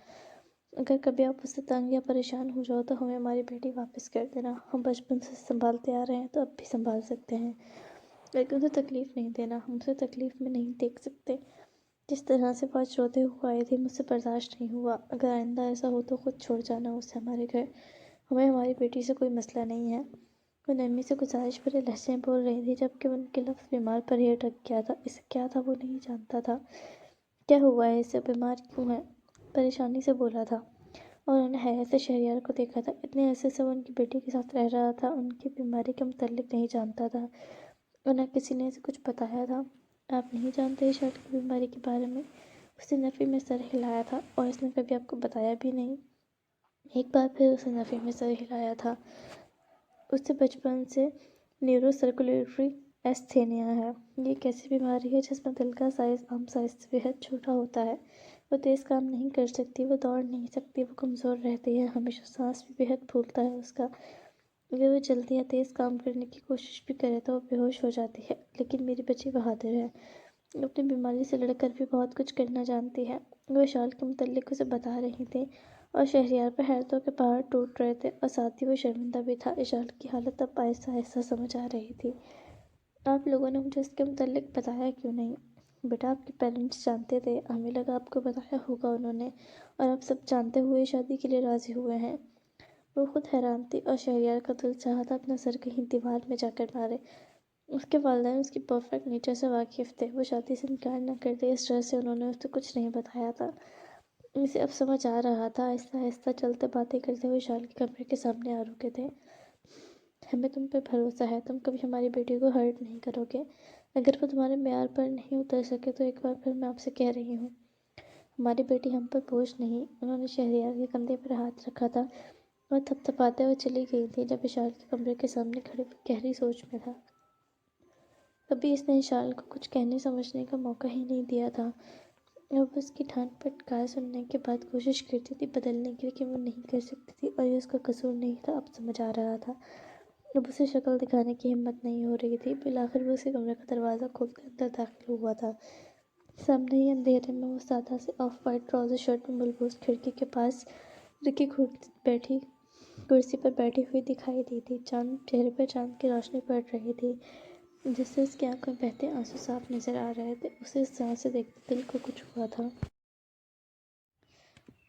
اگر کبھی آپ اس سے تنگ یا پریشان ہو جاؤ تو ہمیں ہماری بیٹی واپس کر دینا۔ ہم بچپن سے سنبھالتے آ رہے ہیں تو اب بھی سنبھال سکتے ہیں، لیکن اسے تکلیف نہیں دینا۔ ہم اسے تکلیف میں نہیں دیکھ سکتے۔ جس طرح سے وہ آج روتے ہوئے آئی تھی، مجھ سے برداشت نہیں ہوا۔ اگر آئندہ ایسا ہو تو خود چھوڑ جانا اسے ہمارے گھر۔ ہمیں ہماری بیٹی سے کوئی مسئلہ نہیں ہے۔ وہ نرمی سے گزارش بھرے لہجے میں بول رہی تھی، جبکہ ان کے لفظ بیمار پر ہی اٹک گیا تھا۔ اسے کیا تھا وہ نہیں جانتا تھا۔ کیا ہوا ہے اسے؟ بیمار کیوں ہے؟ پریشانی سے بولا تھا، اور انہوں نے حیرت سے شہریار کو دیکھا تھا۔ اتنے عرصے سے وہ ان کی بیٹی کے ساتھ رہ رہا تھا، ان کی بیماری کے متعلق نہیں جانتا تھا، اور نہ کسی نے اسے کچھ بتایا تھا۔ آپ نہیں جانتے اشال کی بیماری کے بارے میں؟ اس نے نفی میں سر ہلایا تھا۔ اور اس نے کبھی آپ کو بتایا بھی نہیں؟ ایک بار پھر اس نے نفی میں سر ہلایا تھا۔ اسے بچپن سے نیورو سرکولیٹری ایستھینیا ہے۔ یہ ایک ایسی بیماری ہے جس میں دل کا سائز عام سائز سے بہت چھوٹا ہوتا ہے۔ وہ تیز کام نہیں کر سکتی، وہ دوڑ نہیں سکتی، وہ کمزور رہتی ہے، ہمیشہ سانس بھی بہت پھولتا ہے اس کا۔ اگر وہ جلدی یا تیز کام کرنے کی کوشش بھی کرے تو وہ بے ہوش ہو جاتی ہے، لیکن میری بچی بہادر ہے، اپنی بیماری سے لڑ کر بھی بہت کچھ کرنا جانتی ہے۔ وہ اشال کے متعلق اسے بتا رہی تھی اور شہریار پر حیرتوں کے پہاڑ ٹوٹ رہے تھے، اور ساتھ ہی وہ شرمندہ بھی تھا۔ اشال کی حالت اب آہستہ آہستہ سمجھ آ رہی تھی۔ آپ لوگوں نے مجھے اس کے متعلق بتایا کیوں نہیں؟ بیٹا آپ کے پیرنٹس جانتے تھے، ہمیں لگا آپ کو بتایا ہوگا انہوں نے، اور آپ سب جانتے ہوئے شادی کے لیے راضی ہوئے ہیں۔ وہ خود حیران تھی اور شہریار کا دل چاہا تھا اپنا سر کہیں دیوار میں جا کر مارے۔ اس کے والدین اس کی پرفیکٹ نیچر سے واقف تھے، وہ شادی سے انکار نہ کرتے، اس ڈر سے انہوں نے اسے کچھ نہیں بتایا تھا۔ اسے اب سمجھ آ رہا تھا۔ آہستہ آہستہ چلتے باتیں کرتے ہوئے اشال کے کمرے کے سامنے آ رکے تھے۔ ہمیں تم پہ بھروسہ ہے، تم کبھی ہماری بیٹی کو ہرٹ نہیں کرو گے۔ اگر وہ تمہارے معیار پر نہیں اتر سکے تو ایک بار پھر میں آپ سے کہہ رہی ہوں، ہماری بیٹی ہم پر بوجھ نہیں۔ انہوں نے شہریار کے کندھے پر ہاتھ رکھا تھا اور تھپتھپاتے ہوئے چلی گئی تھی، جب اشال کے کمرے کے سامنے کھڑے گہری سوچ میں تھا۔ کبھی اس نے اشال کو کچھ کہنے سمجھنے کا موقع ہی نہیں دیا تھا۔ اب اس کی ڈانٹ پھٹکار سننے کے بعد کوشش کرتی تھی بدلنے کی، لیکن وہ نہیں کر سکتی تھی، اور یہ اس کا قصور نہیں تھا، اب سمجھ آ رہا تھا۔ اب اسے شکل دکھانے کی ہمت نہیں ہو رہی تھی۔ بالآخر وہ اس کے کمرے کا دروازہ کھول کر اندر داخل ہوا تھا۔ سامنے ہی اندھیرے میں وہ سادہ سی آف وائٹ ٹراؤزر شرٹ میں ملبوس کھڑکی کے پاس رکھی کرسی پر بیٹھی ہوئی دکھائی دی تھی۔ چہرے پر چاند کی روشنی پڑ رہی تھی، جس سے اس کی آنکھوں میں بہتے آنسو صاف نظر آ رہے تھے۔ اسے اس طرح سے دیکھتے دل کو کچھ ہوا تھا۔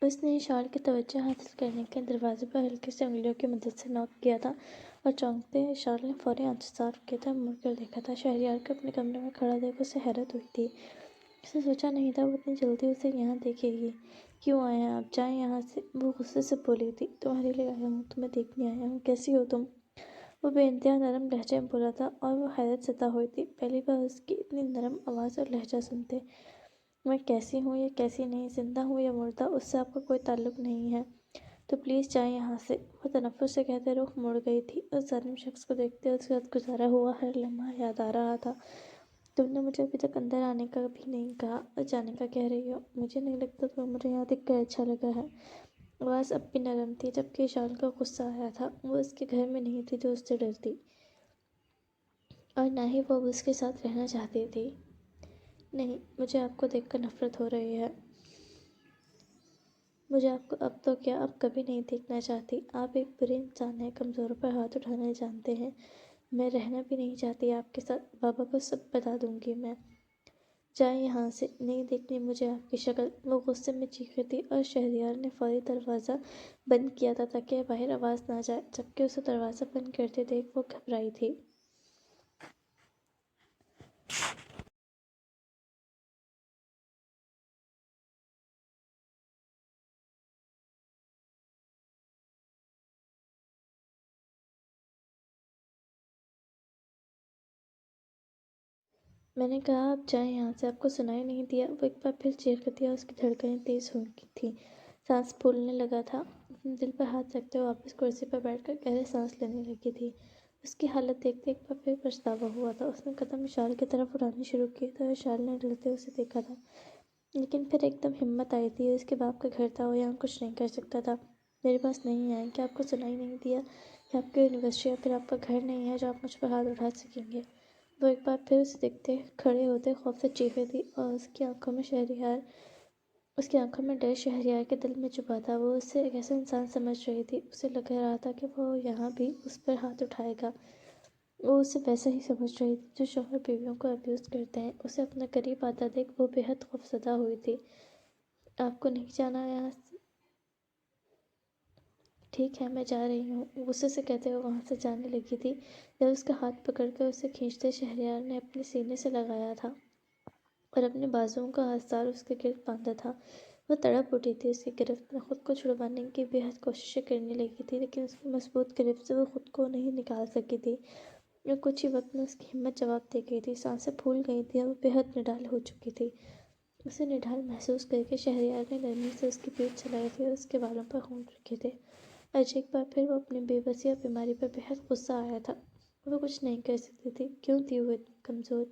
اس نے اشال کی توجہ حاصل کرنے کے دروازے پر ہلکے سے انگلیوں کی مدد سے نوک کیا تھا، اور چونکتے اشال نے فوری آنسو صاف کیے تھے اور مڑ کر دیکھا تھا۔ شہریار کو اپنے کمرے میں کھڑا دیکھ اسے حیرت ہوئی تھی۔ اس نے سوچا نہیں تھا وہ اتنی جلدی اسے یہاں دیکھے گی۔ کیوں آئے ہیں آپ؟ جائیں یہاں سے، وہ غصے سے بولی تھی۔ تمہارے لیے آیا ہوں، تمہیں دیکھنے آیا ہوں، کیسی ہو تم؟ وہ بے انتہا نرم لہجے میں بولا تھا اور وہ حیرت زدہ ہوئی تھی، پہلی بار اس کی اتنی نرم آواز اور لہجہ سنتے۔ میں کیسی ہوں یا کیسی نہیں، زندہ ہوں یا مردہ، اس سے آپ کا کوئی تعلق نہیں ہے، تو پلیز جائیں یہاں سے۔ وہ تنفر سے کہتے رخ موڑ گئی تھی۔ اس ظالم شخص کو دیکھتے اس کے ساتھ گزارا ہوا ہر لمحہ یاد آ رہا تھا۔ تم نے مجھے ابھی تک اندر آنے کا بھی نہیں کہا اور جانے کا کہہ رہی ہو۔ مجھے نہیں لگتا تو مجھے یہاں دیکھ کر اچھا لگا ہے۔ آواز اب بھی نرم تھی، جبکہ اشال کا غصہ آیا تھا۔ وہ اس کے گھر میں نہیں تھی جو اس سے ڈرتی، اور نہ ہی وہ اب اس کے ساتھ رہنا چاہتی تھی۔ نہیں، مجھے آپ کو دیکھ کر نفرت ہو رہی ہے۔ مجھے آپ کو اب تو کیا اب کبھی نہیں دیکھنا چاہتی۔ آپ ایک برے انسان ہیں، کمزوروں پر ہاتھ اٹھانا جانتے ہیں۔ میں رہنا بھی نہیں چاہتی آپ کے ساتھ۔ بابا کو سب بتا دوں گی میں۔ جائیں یہاں سے، نہیں دیکھنی مجھے آپ کی شکل۔ وہ غصے میں چیخی تھی اور شہریار نے فوری دروازہ بند کیا تھا تاکہ باہر آواز نہ جائے۔ جبکہ اسے دروازہ بند کرتے دیکھ وہ گھبرائی تھی۔ میں نے کہا آپ جائیں یہاں سے، آپ کو سنائی نہیں دیا؟ وہ ایک بار پھر چیخ دیا۔ اس کی دھڑکنیں تیز ہو گئی تھیں، سانس پھولنے لگا تھا۔ اپنے دل پر ہاتھ رکھتے ہوئے واپس کرسی پر بیٹھ کر گہرے سانس لینے لگی تھی۔ اس کی حالت دیکھتے ایک بار پھر پچھتاوا ہوا تھا۔ اس نے قدم اشال کی طرف اٹھانے شروع کیے تھے اور اشال نے ڈرتے اسے دیکھا تھا، لیکن پھر ایک دم ہمت آئی تھی۔ اس کے باپ کا گھر تھا، وہ یہاں کچھ نہیں کر سکتا تھا۔ میرے پاس نہیں آئیں، کیا آپ کو سنائی نہیں دیا؟ یہ آپ کی یونیورسٹی یا پھر آپ کا گھر نہیں ہے جو آپ مجھ پر ہاتھ اٹھا سکیں گے؟ وہ ایک بار پھر اسے دیکھتے کھڑے ہوتے خوف سے چیخے تھی، اور اس کی آنکھوں میں ڈر شہریار کے دل میں چھپا تھا۔ وہ اسے ایک ایسا انسان سمجھ رہی تھی، اسے لگ رہا تھا کہ وہ یہاں بھی اس پر ہاتھ اٹھائے گا۔ وہ اسے ویسا ہی سمجھ رہی تھی جو شوہر بیویوں کو ابیوز کرتے ہیں۔ اسے اپنا قریب آتا دیکھ وہ بے حد خوفزدہ ہوئی تھی۔ آپ کو نہیں جانا یہاں سے؟ ٹھیک ہے، میں جا رہی ہوں، غصے سے کہتے ہوئے وہاں سے جانے لگی تھی جب اس کا ہاتھ پکڑ کر اسے کھینچتے شہریار نے اپنے سینے سے لگایا تھا اور اپنے بازوؤں کا آستار اس کے گرد باندھا تھا۔ وہ تڑپ اٹھی تھی اس کی گرفت میں، خود کو چھڑوانے کی بے حد کوششیں کرنے لگی تھی، لیکن اس کی مضبوط گرفت سے وہ خود کو نہیں نکال سکی تھی، اور کچھ ہی وقت میں اس کی ہمت جواب دے گئی تھی۔ سانسیں پھول گئی تھیں اور وہ بے حد نڈال ہو چکی تھی۔ اسے نڈال محسوس کر کے شہریار نے نرمی سے اس کی پیٹھ چلائی تھی اور اس کے بالوں پر ہونٹ رکھے تھے۔ آج ایک بار پھر وہ اپنی بے بسی اور بیماری پر بے حد غصہ آیا تھا۔ وہ کچھ نہیں کر سکتی تھی، کیوں تھی وہ اتنی کمزور؟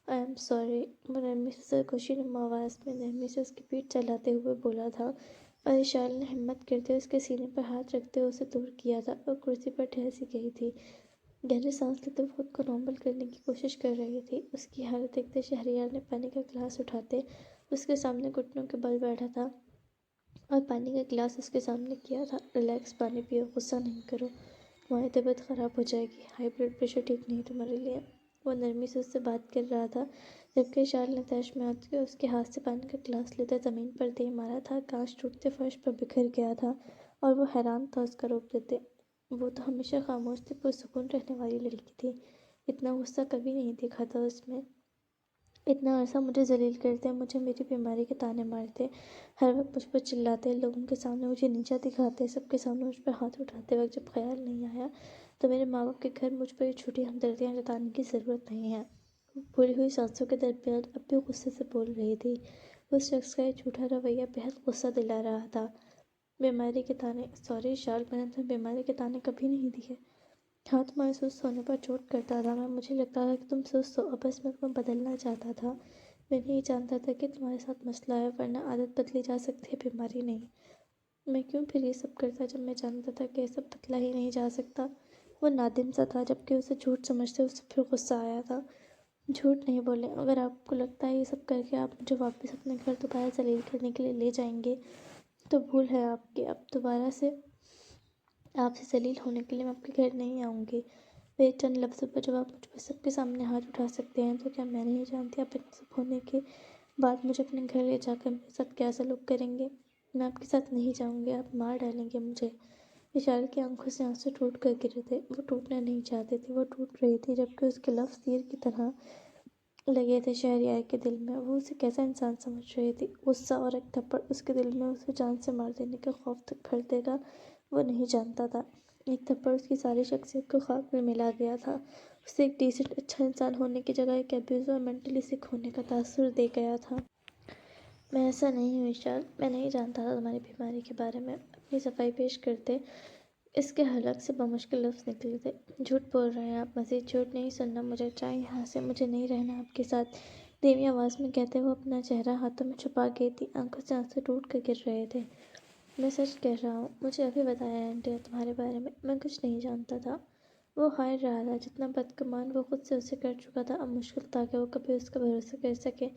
آئی ایم سوری، وہ نرمی سے سرکشی نما آواز میں نرمی سے اس کی پیٹھ چلاتے ہوئے بولا تھا، اور اشال نے ہمت کرتے اس کے سینے پر ہاتھ رکھتے اسے دور کیا تھا اور کرسی پر ٹھہر سی گئی تھی۔ گہری سانس لیتے ہوئے خود کو نارمل کرنے کی کوشش کر رہی تھی۔ اس کی حالت دیکھتے شہریار نے پانی کا گلاس اٹھاتے اس کے سامنے گھٹنوں کے بل بیٹھا تھا اور پانی کا گلاس اس کے سامنے کیا تھا۔ ریلیکس، پانی پیو، غصہ نہیں کرو، تمہاری طبیعت خراب ہو جائے گی، ہائی بلڈ پریشر ٹھیک نہیں تمہارے لیے۔ وہ نرمی سے اس سے بات کر رہا تھا، جبکہ اشال نے تیش میں آتے اس کے ہاتھ سے پانی کا گلاس لیتے زمین پر دے مارا تھا۔ کانچ ٹوٹتے فرش پر بکھر گیا تھا اور وہ حیران تھا اس کا روپ دیتے۔ وہ تو ہمیشہ خاموش تھی، پرسکون رہنے والی لڑکی تھی، اتنا غصہ کبھی نہیں دیکھا تھا اس میں۔ اتنا عرصہ مجھے ذلیل کرتے، مجھے میری بیماری کے طعنے مارتے، ہر وقت مجھ پر چلاتے، لوگوں کے سامنے مجھے نیچا دکھاتے، سب کے سامنے مجھ پر ہاتھ اٹھاتے وقت جب خیال نہیں آیا تو میرے ماں باپ کے گھر مجھ پر یہ جھوٹی ہمدردیاں جتانے کی ضرورت نہیں ہے۔ وہ پھولی ہوئی سانسوں کے درمیان اب بھی غصے سے بول رہی تھی۔ اس شخص کا یہ جھوٹا رویہ بے حد غصہ دلا رہا تھا۔ بیماری کے طعنے؟ سوری اشال، میں نے تمہیں بیماری کے طعنے کبھی نہیں دیے۔ ہاتھ محسوس ہونے پر چوٹ کرتا تھا، مجھے لگتا تھا کہ تم سست ہو اور بس میں تمہیں بدلنا چاہتا تھا۔ میں نہیں جانتا تھا کہ تمہارے ساتھ مسئلہ ہے، ورنہ عادت بدلی جا سکتی ہے، بیماری نہیں۔ میں کیوں پھر یہ سب کرتا جب میں جانتا تھا کہ یہ سب بدلا ہی نہیں جا سکتا؟ وہ نادم سا تھا، جبکہ اسے جھوٹ سمجھتے اسے پھر غصہ آیا تھا۔ جھوٹ نہیں بولے، اگر آپ کو لگتا ہے یہ سب کر کے آپ مجھے واپس اپنے گھر دوبارہ ذلیل کرنے کے لیے لے جائیں گے تو بھول ہے آپ کی۔ اب دوبارہ سے آپ سے ذلیل ہونے کے لیے میں آپ کے گھر نہیں آؤں گی۔ میرے چند لفظوں پر جب آپ مجھ پر سب کے سامنے ہاتھ اٹھا سکتے ہیں تو کیا میں نہیں جانتی آپ ان سب ہونے کے بعد مجھے اپنے گھر لے جا کر میرے ساتھ کیا سلوک کریں گے؟ میں آپ کے ساتھ نہیں جاؤں گی، آپ مار ڈالیں گے مجھے۔ اشال کی آنکھوں سے آنسو ٹوٹ کر گرے تھے، وہ ٹوٹنا نہیں چاہتے تھے، وہ ٹوٹ رہی تھی، جبکہ اس کے لفظ تیر کی طرح لگے تھے شہریار کے دل میں۔ وہ اسے کیسا انسان سمجھ رہی تھی؟ غصہ اور ایک تھپڑ اس کے دل میں اسے جان سے مار دینے کا خوف تک بھر دے گا، وہ نہیں جانتا تھا۔ ایک تھپڑ اس کی ساری شخصیت کو خاک میں ملا گیا تھا، اسے ایک ڈیسنٹ اچھا انسان ہونے کی جگہ ایک ابیوزر اور مینٹلی سک ہونے کا تاثر دے گیا تھا۔ میں ایسا نہیں ہوں اشال، میں نہیں جانتا تھا تمہاری بیماری کے بارے میں۔ اپنی صفائی پیش کرتے اس کے حلق سے بمشکل لفظ نکلے تھے۔ جھوٹ بول رہے ہیں آپ، مزید جھوٹ نہیں سننا مجھے چاہیے یہاں سے، مجھے نہیں رہنا آپ کے ساتھ، دھیمی آواز میں کہتے وہ اپنا چہرہ ہاتھوں میں چھپا گئی تھی، آنکھوں سے آنسو ٹوٹ کر گر رہے تھے۔ میں سچ کہہ رہا ہوں، مجھے ابھی بتایا آنٹی نے تمہارے بارے میں کچھ نہیں جانتا تھا۔ وہ ہار رہا تھا، جتنا بدگمان وہ خود سے اسے کر چکا تھا، اب مشکل تھا کہ وہ کبھی اس کا بھروسہ کر سکے۔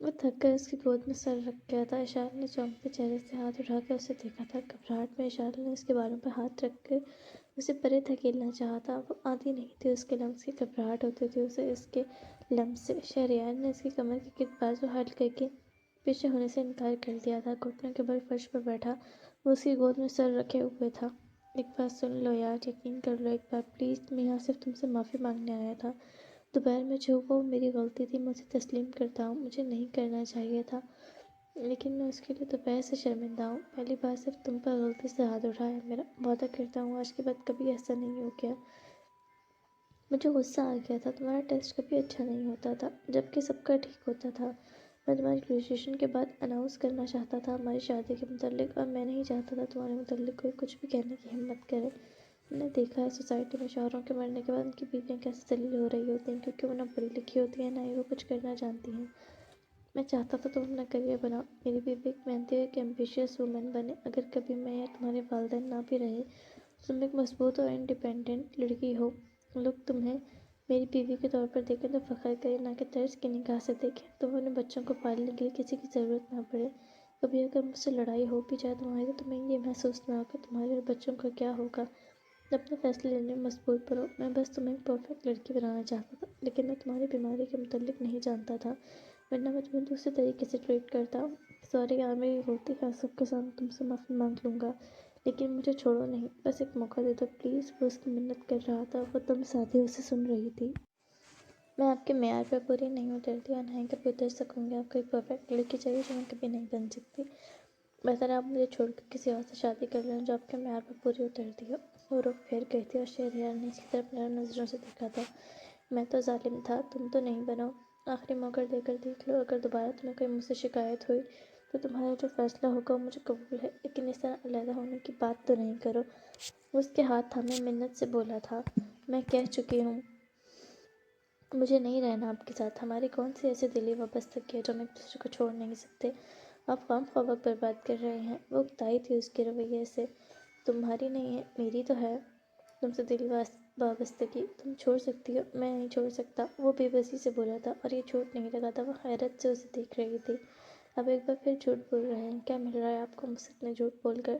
وہ تھک کر اس کی گود میں سر رکھ گیا تھا۔ اشارہ نے چونکتے چہرے سے ہاتھ اٹھا کر اسے دیکھا تھا۔ گھبراہٹ میں اشارہ نے اس کے بالوں پر ہاتھ رکھ کر اسے پرے دھکیلنا چاہا تھا۔ وہ آتی نہیں تھی اس کے لمس کی، گھبراہٹ ہوتی تھی اسے اس کے لمس سے۔ شہریار نے اس کی کمر کے گرد بازو ہلکے کر کے پیچھے ہونے سے انکار کر دیا تھا۔ گھٹنوں کے بل فرش پر بیٹھا وہ اس کی گود میں سر رکھے ہوئے تھا۔ ایک بات سن لو یار، یقین کر لو ایک بار پلیز، میں یہاں صرف تم سے معافی مانگنے آیا تھا۔ دوپہر میں جو ہوا وہ میری غلطی تھی، میں اسے تسلیم کرتا ہوں، مجھے نہیں کرنا چاہیے تھا، لیکن میں اس کے لیے دوپہر سے شرمندہ ہوں۔ پہلی بار صرف تم پر غلطی سے ہاتھ اٹھایا میرا، وعدہ کرتا ہوں آج کے بعد کبھی ایسا نہیں ہو گیا۔ مجھے غصہ آ گیا تھا، تمہارا ٹیسٹ کبھی اچھا نہیں ہوتا تھا، جبکہ سب کا ٹھیک ہوتا تھا۔ میں تمہاری گریجویشن کے بعد اناؤنس کرنا چاہتا تھا ہماری شادی کے متعلق، اور میں نہیں چاہتا تھا تمہارے متعلق کوئی کچھ بھی کہنے کی ہمت کرے۔ میں نے دیکھا ہے سوسائٹی میں شوہروں کے مرنے کے بعد ان کی بیویاں کیسے ذلیل ہو رہی ہوتی ہیں، کیونکہ وہ نہ پڑھی لکھی ہوتی ہیں، نہ ہی وہ کچھ کرنا جانتی ہیں۔ میں چاہتا تھا تم اپنا کریئر بناؤ، میری بیوی ایک محنتی اور ایک ایمبیشیس وومن بنے۔ اگر کبھی میں یا تمہارے والدین نہ بھی رہے تو تم ایک مضبوط اور انڈیپینڈنٹ لڑکی ہو، لوگ تمہیں میری بیوی کے طور پر دیکھیں تو فخر کریں، نہ کہ طرز کی نگاہ سے دیکھیں۔ تمہیں اپنے بچوں کو پالنے کے لیے کسی کی ضرورت نہ پڑے، کبھی اگر مجھ سے لڑائی ہو بھی جائے تمہاری تو تمہیں یہ محسوس نہ ہو کہ تمہارے اور بچوں کا کیا ہوگا۔ اپنے فیصلے لینے میں مضبوط بنو۔ میں بس تمہیں ایک پرفیکٹ لڑکی بنانا چاہتا تھا، لیکن میں تمہاری بیماری کے متعلق نہیں جانتا تھا، ورنہ میں تمہیں دوسرے طریقے سے ٹریٹ کرتا۔ سوری یار، میری غلطی ہے، سب کے سامنے تم سے معافی مانگ لوں گا، لیکن مجھے چھوڑو نہیں، بس ایک موقع دے دو پلیز۔ وہ اس کی منت کر رہا تھا، وہ تم ساتھی اسے سن رہی تھی۔ میں آپ کے معیار پر پوری نہیں اترتی اور نہ ہی کبھی اتر سکوں گی، آپ کو ایک پرفیکٹ لڑکی چاہیے جو میں کبھی نہیں بن سکتی۔ بہتر ہے آپ مجھے چھوڑ کر کسی اور سے شادی کر لیں جو آپ کے معیار پر پوری اترتی ہو۔ وہ رخ پھیر گئی تھی اور شہریار نے اس کی طرف نرم نظروں سے دیکھا تھا۔ میں تو ظالم تھا، تم تو نہیں بنو۔ آخری موقع دے کر دیکھ لو، اگر دوبارہ تمہیں کوئی مجھ سے شکایت ہوئی تو تمہارا جو فیصلہ ہوگا وہ مجھے قبول ہے، لیکن اس طرح علیحدہ ہونے کی بات تو نہیں کرو۔ وہ اس کے ہاتھ تھامے منت سے بولا تھا، میں کہہ چکی ہوں مجھے نہیں رہنا آپ کے ساتھ، ہماری کون سی ایسی دلی وابستگی ہے جو ہم ایک دوسرے کو چھوڑ نہیں سکتے۔ آپ خواہ وقت برباد کر رہے ہیں۔ وہ اکتائی تھی اس کے رویے سے۔ تمہاری نہیں ہے، میری تو ہے تم سے دلی وابستگی، تم چھوڑ سکتی ہو، میں نہیں چھوڑ سکتا۔ وہ بے بسی سے بولا تھا اور یہ جھوٹ نہیں لگا تھا۔ وہ حیرت سے اسے دیکھ رہی تھی۔ اب ایک بار پھر جھوٹ بول رہے ہیں، کیا مل رہا ہے آپ کو مجھ سے اتنے جھوٹ بول کر؟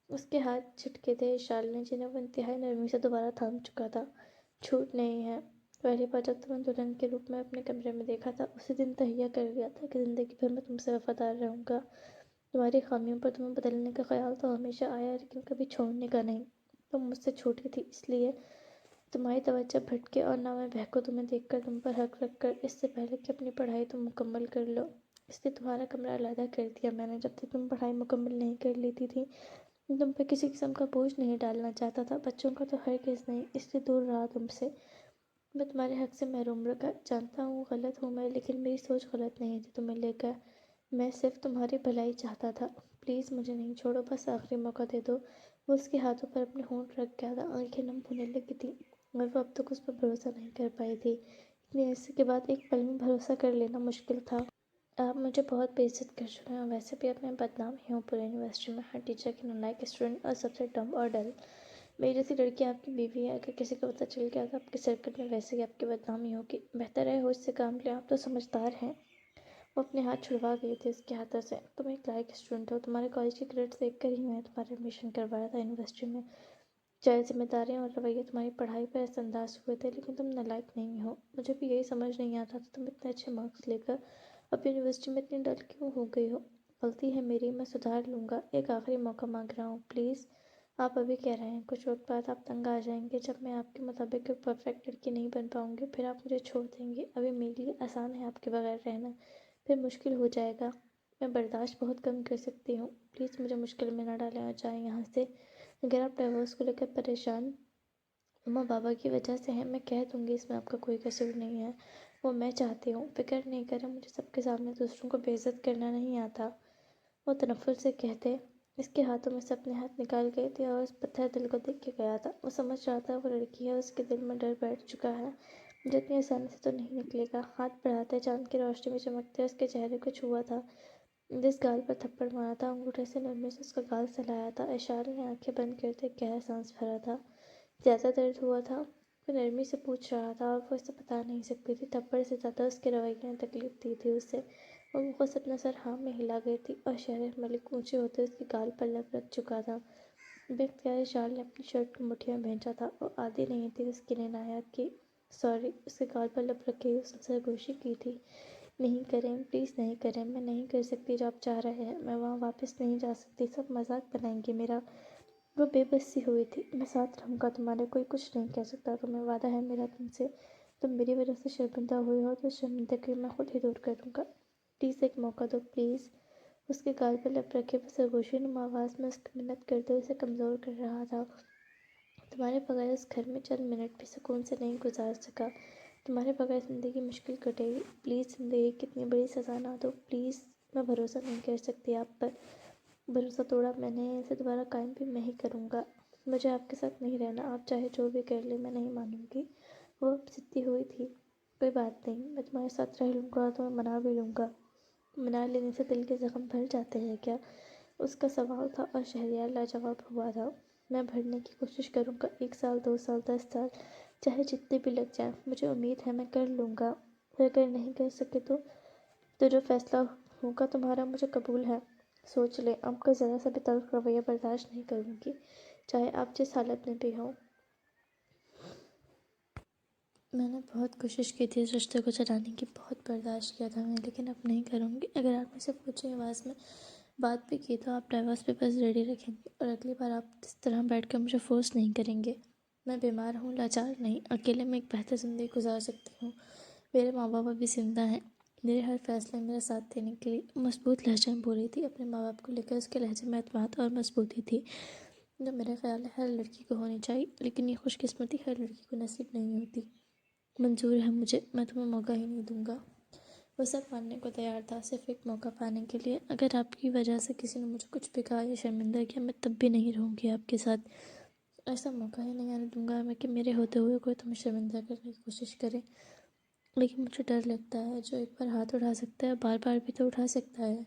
اس کے ہاتھ جھٹکے تھے اشال نے، جنہیں وہ انتہائی نرمی سے دوبارہ تھام چکا تھا۔ جھوٹ نہیں ہے، پہلی بار جب تمہیں دلہن کے روپ میں اپنے کمرے میں دیکھا تھا اسی دن تہیہ کر لیا تھا کہ زندگی بھر میں تم سے وفادار رہوں گا۔ تمہاری خامیوں پر تمہیں بدلنے کا خیال تو ہمیشہ آیا، لیکن کبھی چھوڑنے کا نہیں۔ تم مجھ سے چھوٹی تھی، اس لیے تمہاری توجہ بھٹکے اور نہ میں بہکوں تمہیں دیکھ کر تم پر حق رکھ کر، اس سے پہلے کہ اپنی پڑھائی تم مکمل کر لو۔ اس لیے تمہارا کمرہ علیحدہ کر دیا میں نے، جب تک تم پڑھائی مکمل نہیں کر لیتی تھی۔ تم پہ کسی قسم کا بوجھ نہیں ڈالنا چاہتا تھا، بچوں کا تو ہرگز نہیں، اس لیے دور رہا تم سے۔ میں تمہارے حق سے محروم رکھا، جانتا ہوں غلط ہوں میں، لیکن میری سوچ غلط نہیں تھی تمہیں لے کر، میں صرف تمہاری بھلائی چاہتا تھا۔ پلیز مجھے نہیں چھوڑو، بس آخری موقع دے دو۔ وہ اس کے ہاتھوں پر اپنے ہونٹ رکھ گیا تھا، آنکھیں نم ہونے لگی تھیں اور وہ اب تک اس پر بھروسہ نہیں کر پائی تھی۔ اتنے عرصے کے بعد ایک پل میں بھروسہ کر لینا مشکل تھا۔ آپ مجھے بہت بے عزت کر چکے ہیں، اور ویسے بھی اب میں بدنام ہی ہوں پورے یونیورسٹی میں، ہر ٹیچر کی نالائق اسٹوڈنٹ اور سب سے ڈم اور ڈل۔ میری جیسی لڑکی آپ کی بیوی ہے، اگر کسی کو پتہ چل گیا تو آپ کے سرکل میں ویسے ہی آپ کی بدنامی ہوگی۔ بہتر ہے ہوش سے کام لیں، آپ تو سمجھدار ہیں۔ وہ اپنے ہاتھ چھڑوا گئی تھی اس کے ہاتھوں سے۔ تم ایک لائق اسٹوڈنٹ ہو، تمہارے کالج کی گریڈز دیکھ کر ہی میں نے تمہارا ایڈمیشن کروایا تھا یونیورسٹی میں۔ چاہے ذمہ داریاں اور رویے تمہاری پڑھائی پر اثر انداز ہوئے تھے، لیکن تم نالائق نہیں ہو۔ مجھے بھی یہی سمجھ نہیں آتا تھا تم اتنے اچھے مارکس لے کر اب یونیورسٹی میں اتنی ڈل کیوں ہو گئی ہو۔ غلطی ہے میری، میں سدھار لوں گا، ایک آخری موقع مانگ رہا ہوں پلیز۔ آپ ابھی کہہ رہے ہیں، کچھ وقت بعد آپ تنگ آ جائیں گے جب میں آپ کے مطابق ایک پرفیکٹ لڑکی نہیں بن پاؤں گی، پھر آپ مجھے چھوڑ دیں گے۔ ابھی میرے لیے آسان ہے آپ کے بغیر رہنا، پھر مشکل ہو جائے گا۔ میں برداشت بہت کم کر سکتی ہوں، پلیز مجھے مشکل میں نہ ڈالیں اور جائیں یہاں سے۔ اگر آپ ڈائیورس کو لے کر پریشان ماں بابا کی وجہ سے ہے، میں کہہ دوں گی، اس میں آپ کا کوئی قصور نہیں ہے، وہ میں چاہتی ہوں، فکر نہیں کریں، مجھے سب کے سامنے دوسروں کو بے عزت کرنا نہیں آتا، وہ تنفر سے کہتے۔ اس کے ہاتھوں میں سے اپنے ہاتھ نکال گئی تھی اور اس پتھر دل کو دیکھ کے گیا تھا۔ وہ سمجھ رہا تھا وہ لڑکی ہے، اس کے دل میں ڈر بیٹھ چکا ہے جو اتنی آسانی سے تو نہیں نکلے گا۔ ہاتھ بڑھاتے چاند کی روشنی میں چمکتے اس کے چہرے کو چھوا تھا، جس گال پر تھپڑ مارا تھا، انگوٹھے سے نرمی سے اس کا گال سلایا تھا۔ اشارے نے آنکھیں بند کرتے ایک گہرا سانس بھرا تھا۔ زیادہ درد ہوا تھا؟ وہ نرمی سے پوچھ رہا تھا اور وہ اسے بتا نہیں سکتی تھی۔ تھپڑ سے زیادہ اس کے رویے نے تکلیف دی تھی اسے۔ وہ بخود سے اپنا سر ہاں میں ہلا گئی تھی اور شہر ملک اونچے ہوتے اس کے گال پر لگ چکا تھا۔ بے اختیار اشارے نے اپنی شرٹ کی مٹھیاں بھینچا تھا اور عادی نہیں تھی اس کی عنایات کی۔ سوری، اس کے گال پر لب رکھے اس نے سرگوشی کی تھی۔ نہیں کریں، پلیز نہیں کریں، میں نہیں کر سکتی جو آپ چاہ رہے ہیں، میں وہاں واپس نہیں جا سکتی، سب مذاق بنائیں گے میرا۔ وہ بے بس سی ہوئی تھی۔ میں ساتھ رہوں گا تمہارے، کوئی کچھ نہیں کہہ سکتا، تمہیں وعدہ ہے میرا تم سے، تم میری وجہ سے شرمندہ ہوئی ہو تو اس شرمندگی میں خود ہی دور کر دوں گا، پلیز ایک موقع دو پلیز۔ اس کے گال پر لب رکھے وہ سرگوشی نما آواز میں اس کی منت کرتے اسے کمزور کر رہا تھا۔ تمہارے بغیر اس گھر میں چند منٹ بھی سکون سے نہیں گزار سکا، تمہارے بغیر زندگی مشکل کٹے گی، پلیز زندگی کی اتنی بڑی سزا نہ دو پلیز۔ میں بھروسہ نہیں کر سکتی آپ پر، بھروسہ توڑا میں نے، اسے دوبارہ قائم بھی میں ہی کروں گا۔ مجھے آپ کے ساتھ نہیں رہنا، آپ چاہے جو بھی کر لیں میں نہیں مانوں گی۔ وہ اب ضدی ہوئی تھی۔ کوئی بات نہیں، میں تمہارے ساتھ رہ لوں گا، تمہیں منا بھی لوں گا۔ منا لینے سے دل کے زخم بھر جاتے ہیں کیا؟ اس کا سوال تھا اور شہریار لاجواب ہوا تھا۔ میں بھرنے کی کوشش کروں گا، 1 سال 2 سال 10 سال، چاہے جتنے بھی لگ جائیں، مجھے امید ہے میں کر لوں گا۔ پھر اگر نہیں کر سکے تو جو فیصلہ ہوگا تمہارا مجھے قبول ہے۔ سوچ لیں، آپ کا ذرا سا بھی تلخ رویہ برداشت نہیں کروں گی، چاہے آپ جس حالت میں بھی ہوں۔ میں نے بہت کوشش کی تھی اس رشتے کو چلانے کی، بہت برداشت کیا تھا میں نے، لیکن اب نہیں کروں گی۔ اگر آپ مجھ سے پوچھیں آواز میں بات بھی کی تو آپ ڈائیورس پیپرز ریڈی رکھیں گے اور اگلی بار آپ اس طرح بیٹھ کر مجھے فورس نہیں کریں گے۔ میں بیمار ہوں، لاچار نہیں، اکیلے میں ایک بہتر زندگی گزار سکتی ہوں۔ میرے ماں باپ بھی زندہ ہیں، میرے ہر فیصلے میں میرا ساتھ دینے کے لیے۔ مضبوط لہجے میں بولی تھی، اپنے ماں باپ کو لے کر اس کے لہجے میں اعتماد اور مضبوطی تھی جو میرے خیال ہے ہر لڑکی کو ہونی چاہیے، لیکن یہ خوش قسمتی ہر لڑکی کو نصیب نہیں ہوتی۔ منظور ہے مجھے، میں تمہیں موقع ہی نہیں دوں گا۔ وہ سب ماننے کو تیار تھا صرف ایک موقع پانے کے لیے۔ اگر آپ کی وجہ سے کسی نے مجھے کچھ بھی کہا یا شرمندہ کیا، میں تب بھی نہیں رہوں گی آپ کے ساتھ، ایسا موقع ہی نہیں آنے دوں گا میں کہ میرے ہوتے ہوئے کوئی تمہیں شرمندہ کرنے کی کوشش کرے۔ لیکن مجھے ڈر لگتا ہے، جو ایک بار ہاتھ اٹھا سکتا ہے بار بار بھی تو اٹھا سکتا ہے۔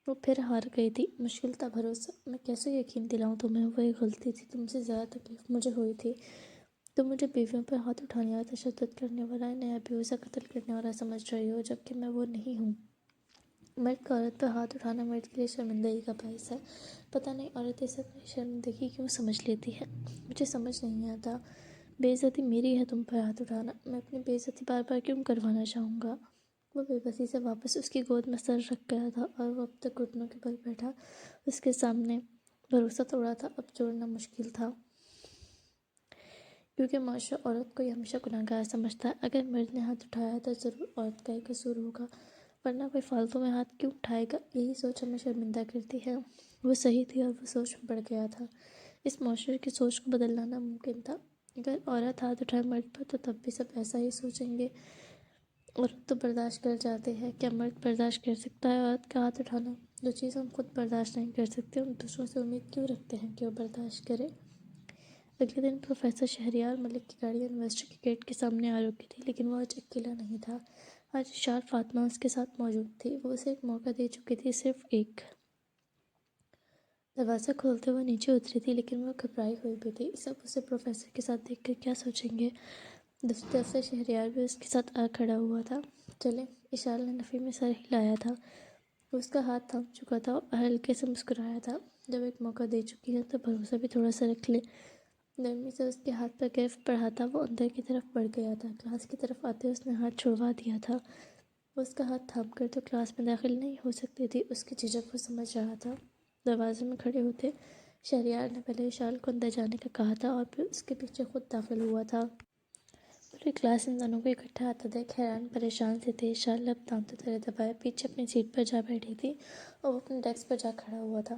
وہ پھر ہار گئی تھی، مشکل تھا بھروسہ، میں کیسے یقین دلاؤں تمہیں، وہ ایک غلطی تھی، تم سے زیادہ تکلیف مجھے ہوئی تھی۔ تم مجھے بیویوں پر ہاتھ اٹھانے اور تشدد کرنے والا، نیا بیوی سے قتل کرنے والا سمجھ رہی ہو، جبکہ میں وہ نہیں ہوں۔ مرد کا عورت پر ہاتھ اٹھانا مرد کے لیے شرمندگی کا باعث ہے۔ پتہ نہیں عورتیں اسے اپنی شرمندگی کیوں سمجھ لیتی ہے، مجھے سمجھ نہیں آتا۔ بے عزتی میری ہے تم پر ہاتھ اٹھانا، میں اپنی بے عزتی بار بار کیوں کروانا چاہوں گا؟ وہ بے بسی سے واپس اس کی گود میں سر رکھ گیا تھا اور وہ اب تک گھٹنوں کے بل بیٹھا اس کے سامنے۔ بھروسہ توڑا تھا، اب جوڑنا مشکل تھا، کیونکہ معاشرہ عورت کو یہ ہمیشہ گنہگار سمجھتا ہے۔ اگر مرد نے ہاتھ اٹھایا تو ضرور عورت کا ہی قصور ہوگا، ورنہ کوئی فالتو میں ہاتھ کیوں اٹھائے گا؟ یہی سوچ ہمیں شرمندہ کرتی ہے۔ وہ صحیح تھی اور وہ سوچ میں پڑ گیا تھا۔ اس معاشرے کی سوچ کو بدلنا ناممکن تھا۔ اگر عورت ہاتھ اٹھائے مرد پر تو تب بھی سب ایسا ہی سوچیں گے۔ عورت تو برداشت کر جاتے ہیں، کیا مرد برداشت کر سکتا ہے عورت کا ہاتھ اٹھانا؟ جو چیز ہم خود برداشت نہیں کر سکتے، ہم دوسروں سے امید کیوں رکھتے ہیں کہ وہ برداشت کرے؟ اگلے دن پروفیسر شہریار ملک کی گاڑی یونیورسٹی کے گیٹ کے سامنے آ رکی تھی، لیکن وہ آج اکیلا نہیں تھا۔ آج اشار فاطمہ اس کے ساتھ موجود تھی۔ وہ اسے ایک موقع دے چکی تھی، صرف ایک۔ دروازہ کھولتے ہوئے نیچے اتری تھی، لیکن وہ گھبرائی ہوئی بھی تھی، سب اسے پروفیسر کے ساتھ دیکھ کر کیا سوچیں گے۔ دفتر سے شہریار بھی اس کے ساتھ آ کھڑا ہوا تھا۔ چلیں، اشار نے نفی میں سر ہلایا تھا۔ وہ اس کا ہاتھ تھام چکا تھا اور ہلکے سے مسکرایا تھا۔ جب ایک موقع دے چکی ہے تو بھروسہ بھی تھوڑا سا رکھ لے۔ نرمی سے اس کے ہاتھ پر گرفت بڑھاتا وہ اندر کی طرف بڑھ گیا تھا۔ کلاس کی طرف آتے اس نے ہاتھ چھڑوا دیا تھا۔ وہ اس کا ہاتھ تھام کر تو کلاس میں داخل نہیں ہو سکتی تھی، اس کی جھجک وہ سمجھ رہا تھا۔ دروازے میں کھڑے ہوتے شہریار نے پہلے اشار کو اندر جانے کا کہا تھا اور پھر اس کے پیچھے خود داخل ہوا تھا۔ پوری کلاس ان دونوں کو اکٹھا آتا دیکھ حیران پریشان سے تھے۔ اشار لب تانتے تلے دبائے پیچھے اپنی سیٹ پر جا بیٹھی تھی اور وہ اپنے ڈیسک پر جا کھڑا ہوا تھا۔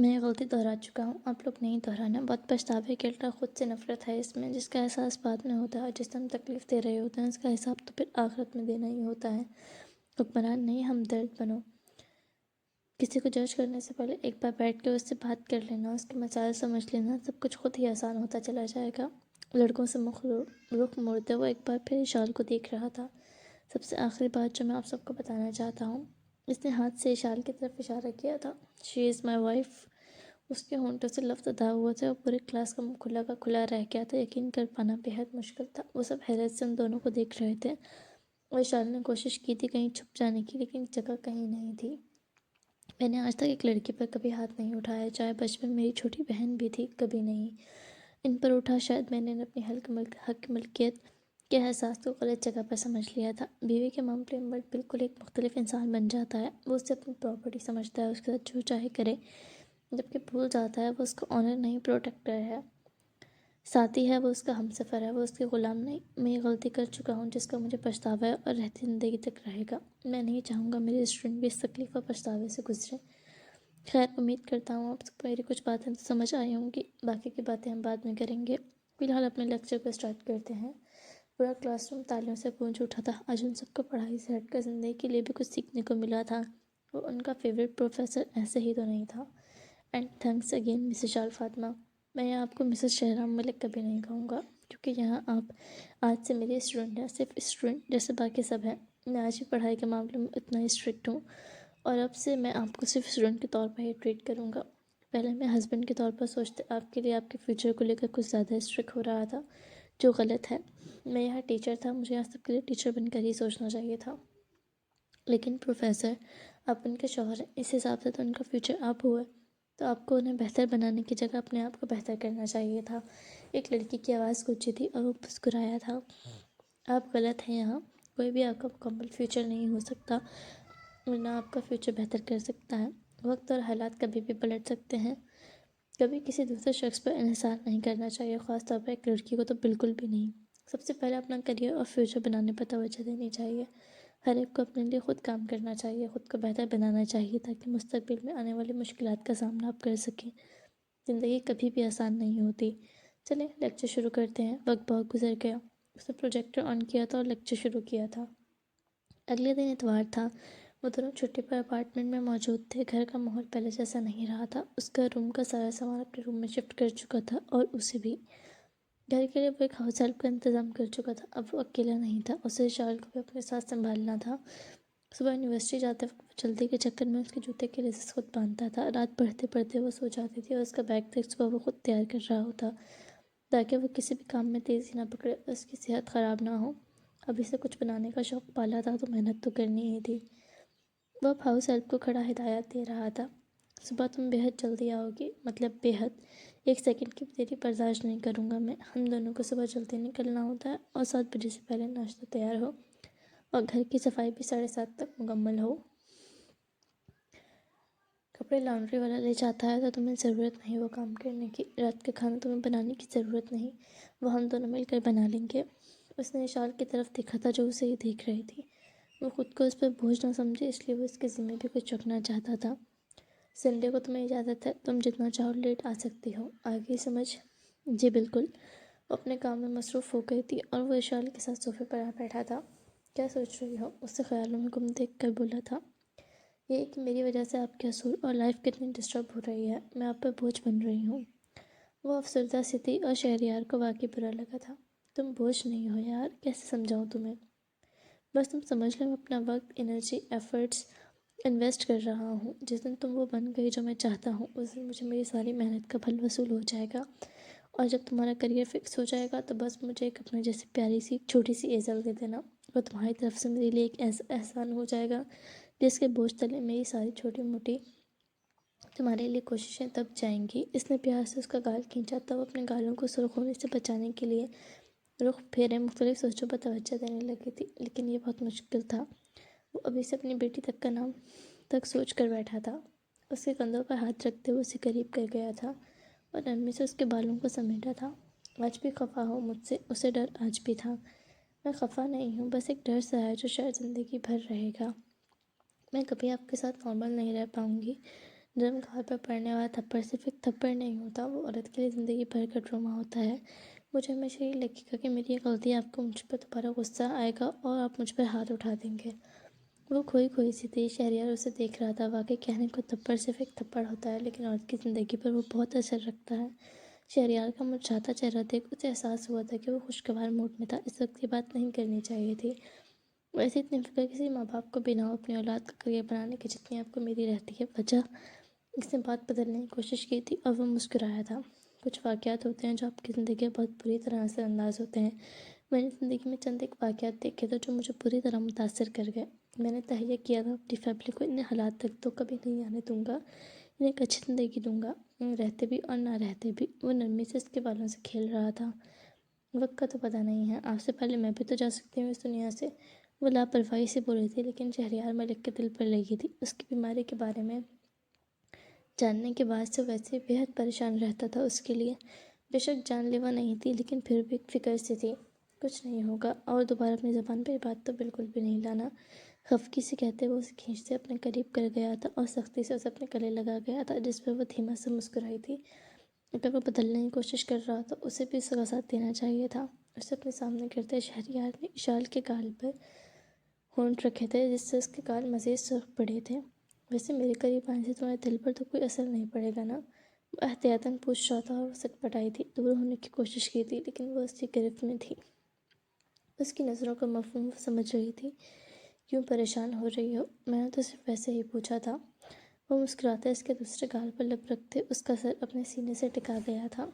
میں یہ غلطی دہرا چکا ہوں، آپ لوگ نہیں دہرانا۔ بہت پچھتاوے کے الٹا خود سے نفرت ہے اس میں، جس کا احساس بعد میں ہوتا ہے، جس سے ہم تکلیف دے رہے ہوتے ہیں اس کا حساب تو پھر آخرت میں دینا ہی ہوتا ہے۔ حکمران نہیں ہمدرد بنو۔ کسی کو جج کرنے سے پہلے ایک بار بیٹھ کے اس سے بات کر لینا، اس کے مسائل سمجھ لینا، سب کچھ خود ہی آسان ہوتا چلا جائے گا۔ لڑکوں سے رخ موڑتے وہ ایک بار پھر اشال کو دیکھ رہا تھا۔ سب سے آخری بات جو میں آپ سب کو بتانا چاہتا ہوں، اس نے ہاتھ سے اشال کی طرف اشارہ کیا تھا۔ شی از مائی وائف۔ اس کے ہونٹوں سے لفظ ادا ہوئے تھے اور پورے کلاس کا منہ کھلا کا کھلا رہ گیا تھا۔ یقین کر پانا بےحد مشکل تھا۔ وہ سب حیرت سے ان دونوں کو دیکھ رہے تھے اور اشال نے کوشش کی تھی کہیں چھپ جانے کی، لیکن جگہ کہیں نہیں تھی۔ میں نے آج تک ایک لڑکی پر کبھی ہاتھ نہیں اٹھایا، چاہے بچپن میری چھوٹی بہن بھی تھی، کبھی نہیں۔ ان پر اٹھا شاید میں نے اپنی حق ملکیت کے احساس کو غلط جگہ پر سمجھ لیا تھا۔ بیوی کے معاملے میں مرد بالکل ایک مختلف انسان بن جاتا ہے۔ وہ اسے اپنی پراپرٹی سمجھتا ہے، اس کے ساتھ جو چاہے کرے، جبکہ بھول جاتا ہے وہ اس کا آنر نہیں، پروٹیکٹر ہے، ساتھی ہے، وہ اس کا ہمسفر ہے، وہ اس کے غلام نہیں۔ میں یہ غلطی کر چکا ہوں جس کا مجھے پچھتاوا ہے اور رہتی زندگی تک رہے گا۔ میں نہیں چاہوں گا میرے اسٹوڈنٹ بھی اس تکلیف اور پچھتاوے سے گزرے۔ خیر، امید کرتا ہوں آپ کو میری کچھ باتیں تو سمجھ آئی ہوں گی، باقی کی باتیں ہم بعد میں کریں گے۔ فی الحال اپنے لیکچر کو اسٹارٹ کرتے ہیں۔ پورا کلاس روم تالیوں سے گونج اٹھا تھا۔ آج ان سب کو پڑھائی سے ہٹ کر زندگی کے لیے بھی کچھ سیکھنے کو ملا تھا، اور ان کا فیوریٹ پروفیسر ایسے ہی تو نہیں تھا۔ اینڈ تھینکس اگین مسز شال فاطمہ۔ میں آپ کو مسز شہرام ملک کبھی نہیں کہوں گا، کیونکہ یہاں آپ آج سے میرے اسٹوڈنٹ ہیں، صرف اسٹوڈنٹ جیسے باقی سب ہیں۔ میں آج بھی پڑھائی کے معاملے میں اتنا ہی اسٹرکٹ ہوں، اور اب سے میں آپ کو صرف اسٹوڈنٹ کے طور پر ہی ٹریٹ کروں گا۔ پہلے میں ہسبینڈ کے طور پر سوچتے آپ کے لیے آپ کے فیوچر کو لے کر کچھ زیادہ اسٹرکٹ ہو رہا تھا، جو غلط ہے۔ میں یہاں ٹیچر تھا، مجھے یہاں سب کے لیے ٹیچر بن کر ہی سوچنا چاہیے تھا۔ لیکن پروفیسر، آپ ان کے شوہر ہیں، اس حساب سے تو ان کا فیوچر آپ ہوئے، تو آپ کو انہیں بہتر بنانے کی جگہ اپنے آپ کو بہتر کرنا چاہیے تھا۔ ایک لڑکی کی آواز گونجی تھی اور وہ مسکرایا تھا۔ آپ غلط ہیں، یہاں کوئی بھی آپ کا مکمل فیوچر نہیں ہو سکتا، ورنہ آپ کا فیوچر بہتر کر سکتا ہے۔ وقت اور حالات کبھی بھی پلٹ سکتے ہیں۔ کبھی کسی دوسرے شخص پر انحصار نہیں کرنا چاہیے، خاص طور پر ایک لڑکی کو تو بالکل بھی نہیں۔ سب سے پہلے اپنا کریئر اور فیوچر بنانے پر توجہ دینی چاہیے۔ ہر ایک کو اپنے لیے خود کام کرنا چاہیے، خود کو بہتر بنانا چاہیے، تاکہ مستقبل میں آنے والی مشکلات کا سامنا آپ کر سکیں۔ زندگی کبھی بھی آسان نہیں ہوتی۔ چلیں لیکچر شروع کرتے ہیں۔ وقت بہت گزر گیا۔ اس نے پروجیکٹر آن کیا تھا اور لیکچر شروع کیا تھا۔ اگلے دن اتوار تھا۔ وہ دونوں چھٹی پر اپارٹمنٹ میں موجود تھے۔ گھر کا ماحول پہلے جیسا نہیں رہا تھا۔ اس کا روم کا سارا سامان اپنے روم میں شفٹ کر چکا تھا، اور اسے بھی۔ گھر کے لیے وہ ایک ہاؤس ہیلپ کا انتظام کر چکا تھا۔ اب وہ اکیلا نہیں تھا، اسے شال کو بھی اپنے ساتھ سنبھالنا تھا۔ صبح یونیورسٹی جاتے وقت وہ جلدی کے چکر میں اس کے جوتے کے لیسز خود باندھتا تھا۔ رات پڑھتے پڑھتے وہ سو جاتی تھی، اور اس کا بیگ تک صبح وہ خود تیار کر رہا ہوتا، تاکہ وہ کسی بھی کام میں تیزی نہ پکڑے اور اس کی صحت خراب نہ ہو۔ ابھی سے کچھ بنانے کا شوق پالا تھا تو محنت تو کرنی ہی تھی۔ وہ اب ہاؤس ہیلپ کو کھڑا ہدایت دے رہا تھا۔ صبح تم بے حد جلدی آؤ گی، مطلب بے حد، ایک سیکنڈ کی بھی دیری برداشت نہیں کروں گا میں۔ ہم دونوں کو صبح جلدی نکلنا ہوتا ہے، اور 7 بجے سے پہلے ناشتہ تیار ہو اور گھر کی صفائی بھی 7:30 تک مکمل ہو۔ کپڑے لانڈری والا لے جاتا ہے تو تمہیں ضرورت نہیں وہ کام کرنے کی۔ رات کا کھانا تمہیں بنانے کی ضرورت نہیں، وہ ہم دونوں مل کر بنا لیں گے۔ اس نے اشال کی طرف دیکھا تھا جو اسے ہی دیکھ رہی تھی۔ وہ خود کو اس پر بوجھ نہ سمجھے، اس لیے وہ اس کے ذمہ بھی کچھ رکھنا چاہتا تھا۔ سنڈے کو تمہیں اجازت ہے، تم جتنا چاہو لیٹ آ سکتی ہو، آگے سمجھ؟ جی بالکل۔ وہ اپنے کام میں مصروف ہو گئی تھی اور وہ اشال کے ساتھ صوفے پر آ بیٹھا تھا۔ کیا سوچ رہی ہو؟ اس سے خیالوں میں گم دیکھ کر بولا تھا۔ یہ کہ میری وجہ سے آپ کے اصول اور لائف کتنی ڈسٹرب ہو رہی ہے، میں آپ پر بوجھ بن رہی ہوں۔ وہ افسردہ سی تھی اور شہریار کو واقعی برا لگا تھا۔ تم بوجھ نہیں ہو یار، کیسے سمجھاؤں تمہیں؟ بس تم سمجھ لو میں اپنا وقت، انرجی، ایفرٹس انویسٹ کر رہا ہوں۔ جس دن تم وہ بن گئی جو میں چاہتا ہوں، اس دن مجھے میری ساری محنت کا پھل وصول ہو جائے گا، اور جب تمہارا کریئر فکس ہو جائے گا تو بس مجھے ایک اپنے جیسی پیاری سی چھوٹی سی ایزل دے دینا۔ وہ تمہاری طرف سے میرے لیے ایک ایسا احسان ہو جائے گا جس کے بوجھ تلے میری ساری چھوٹی موٹی تمہارے لیے کوششیں دب جائیں گی۔ اس نے پیار سے اس کا گال کھینچا، تب اپنے گالوں کو سرخ ہونے سے بچانے کے لیے رخ پھیرے مختلف سوچوں پر توجہ دینے لگی تھی، لیکن یہ بہت مشکل تھا۔ وہ ابھی سے اپنی بیٹی تک کا نام تک سوچ کر بیٹھا تھا۔ اس کے کندھوں پر ہاتھ رکھتے ہوئے اسے قریب کر گیا تھا اور نرمی سے اس کے بالوں کو سمیٹا تھا۔ آج بھی خفا ہو مجھ سے؟ اسے ڈر آج بھی تھا۔ میں خفا نہیں ہوں، بس ایک ڈر سا ہے جو شاید زندگی بھر رہے گا۔ میں کبھی آپ کے ساتھ نارمل نہیں رہ پاؤں گی، نرم گال پر پڑنے والا تھپڑ صرف ایک تھپڑ نہیں ہوتا، وہ عورت کے لیے زندگی بھر کا ٹراما ہوتا ہے۔ مجھے ہمیشہ یہ لگے گا کہ میری یہ غلطی آپ کو مجھ پر دوبارہ غصہ آئے گا اور آپ مجھ پر ہاتھ اٹھا دیں گے۔ وہ کھوئی کھوئی سی تھی، شہریار اسے دیکھ رہا تھا۔ واقعی کہنے کو تھپڑ صرف ایک تھپڑ ہوتا ہے، لیکن عورت کی زندگی پر وہ بہت اثر رکھتا ہے۔ شہریار کا مرجھاتا چہرہ دیکھ اسے احساس ہوا تھا کہ وہ خوشگوار موڈ میں تھا۔ اس وقت یہ بات نہیں کرنی چاہیے تھی۔ ویسے اتنی فکر کسی ماں باپ کو بھی نہ ہو اپنی اولاد کا کریئر بنانے کی جتنی آپ کو میری رہتی ہے۔ وجہ اس نے بات بدلنے کی کوشش کی تھی اور وہ مسکرایا تھا۔ کچھ واقعات ہوتے ہیں جو آپ کی زندگی میں بہت بری طرح اثر انداز ہوتے ہیں۔ میں نے زندگی میں چند ایک واقعات دیکھے تھے جو مجھے بری طرح متاثر کر گئے۔ میں نے تہیہ کیا تھا اپنی فیملی کو ان حالات تک تو کبھی نہیں آنے دوں گا، انہیں ایک اچھی زندگی دوں گا، رہتے بھی اور نہ رہتے بھی۔ وہ نرمی سے اس کے بالوں سے کھیل رہا تھا۔ وقت کا تو پتہ نہیں ہے، آپ سے پہلے میں بھی تو جا سکتی ہوں اس دنیا سے۔ وہ لاپرواہی سے بول رہی تھی، لیکن شہریار ملک کے دل پر لگی تھی۔ اس کی بیماری کے بارے میں جاننے کے بعد سے ویسے بےحد پریشان رہتا تھا اس کے لیے۔ بے شک جان لیوا نہیں تھی، لیکن پھر بھی ایک فکر سی تھی۔ کچھ نہیں ہوگا، اور دوبارہ اپنی زبان پہ یہ بات تو بالکل بھی نہیں لانا۔ خفگی سے کہتے وہ اسے کھینچتے اپنے قریب کر گیا تھا اور سختی سے اسے اپنے گلے لگا گیا تھا، جس پر وہ دھیما سے مسکرائی تھی۔ اگر وہ بدلنے کی کوشش کر رہا تو اسے بھی اس کا ساتھ دینا چاہیے تھا۔ اسے اپنے سامنے کرتے شہریار نے اشال کے گال پر ہونٹ رکھے تھے، جس سے اس کے گال مزید سرخ پڑے تھے۔ ویسے میرے قریب آنے سے تمہارے دل پر تو کوئی اثر نہیں پڑے گا نا؟ وہ احتیاطاً پوچھ رہا تھا اور وہ سٹ پٹائی تھی، دور ہونے کی کوشش کی تھی، لیکن وہ اس کی گرفت میں تھی۔ اس کی نظروں کا مفہوم وہ سمجھ رہی تھی۔ کیوں پریشان ہو رہی ہو؟ میں نے تو صرف ویسے ہی پوچھا تھا۔ وہ مسکراتے اس کے دوسرے گال پر لب رکھتے اس کا سر اپنے سینے سے ٹکا گیا تھا۔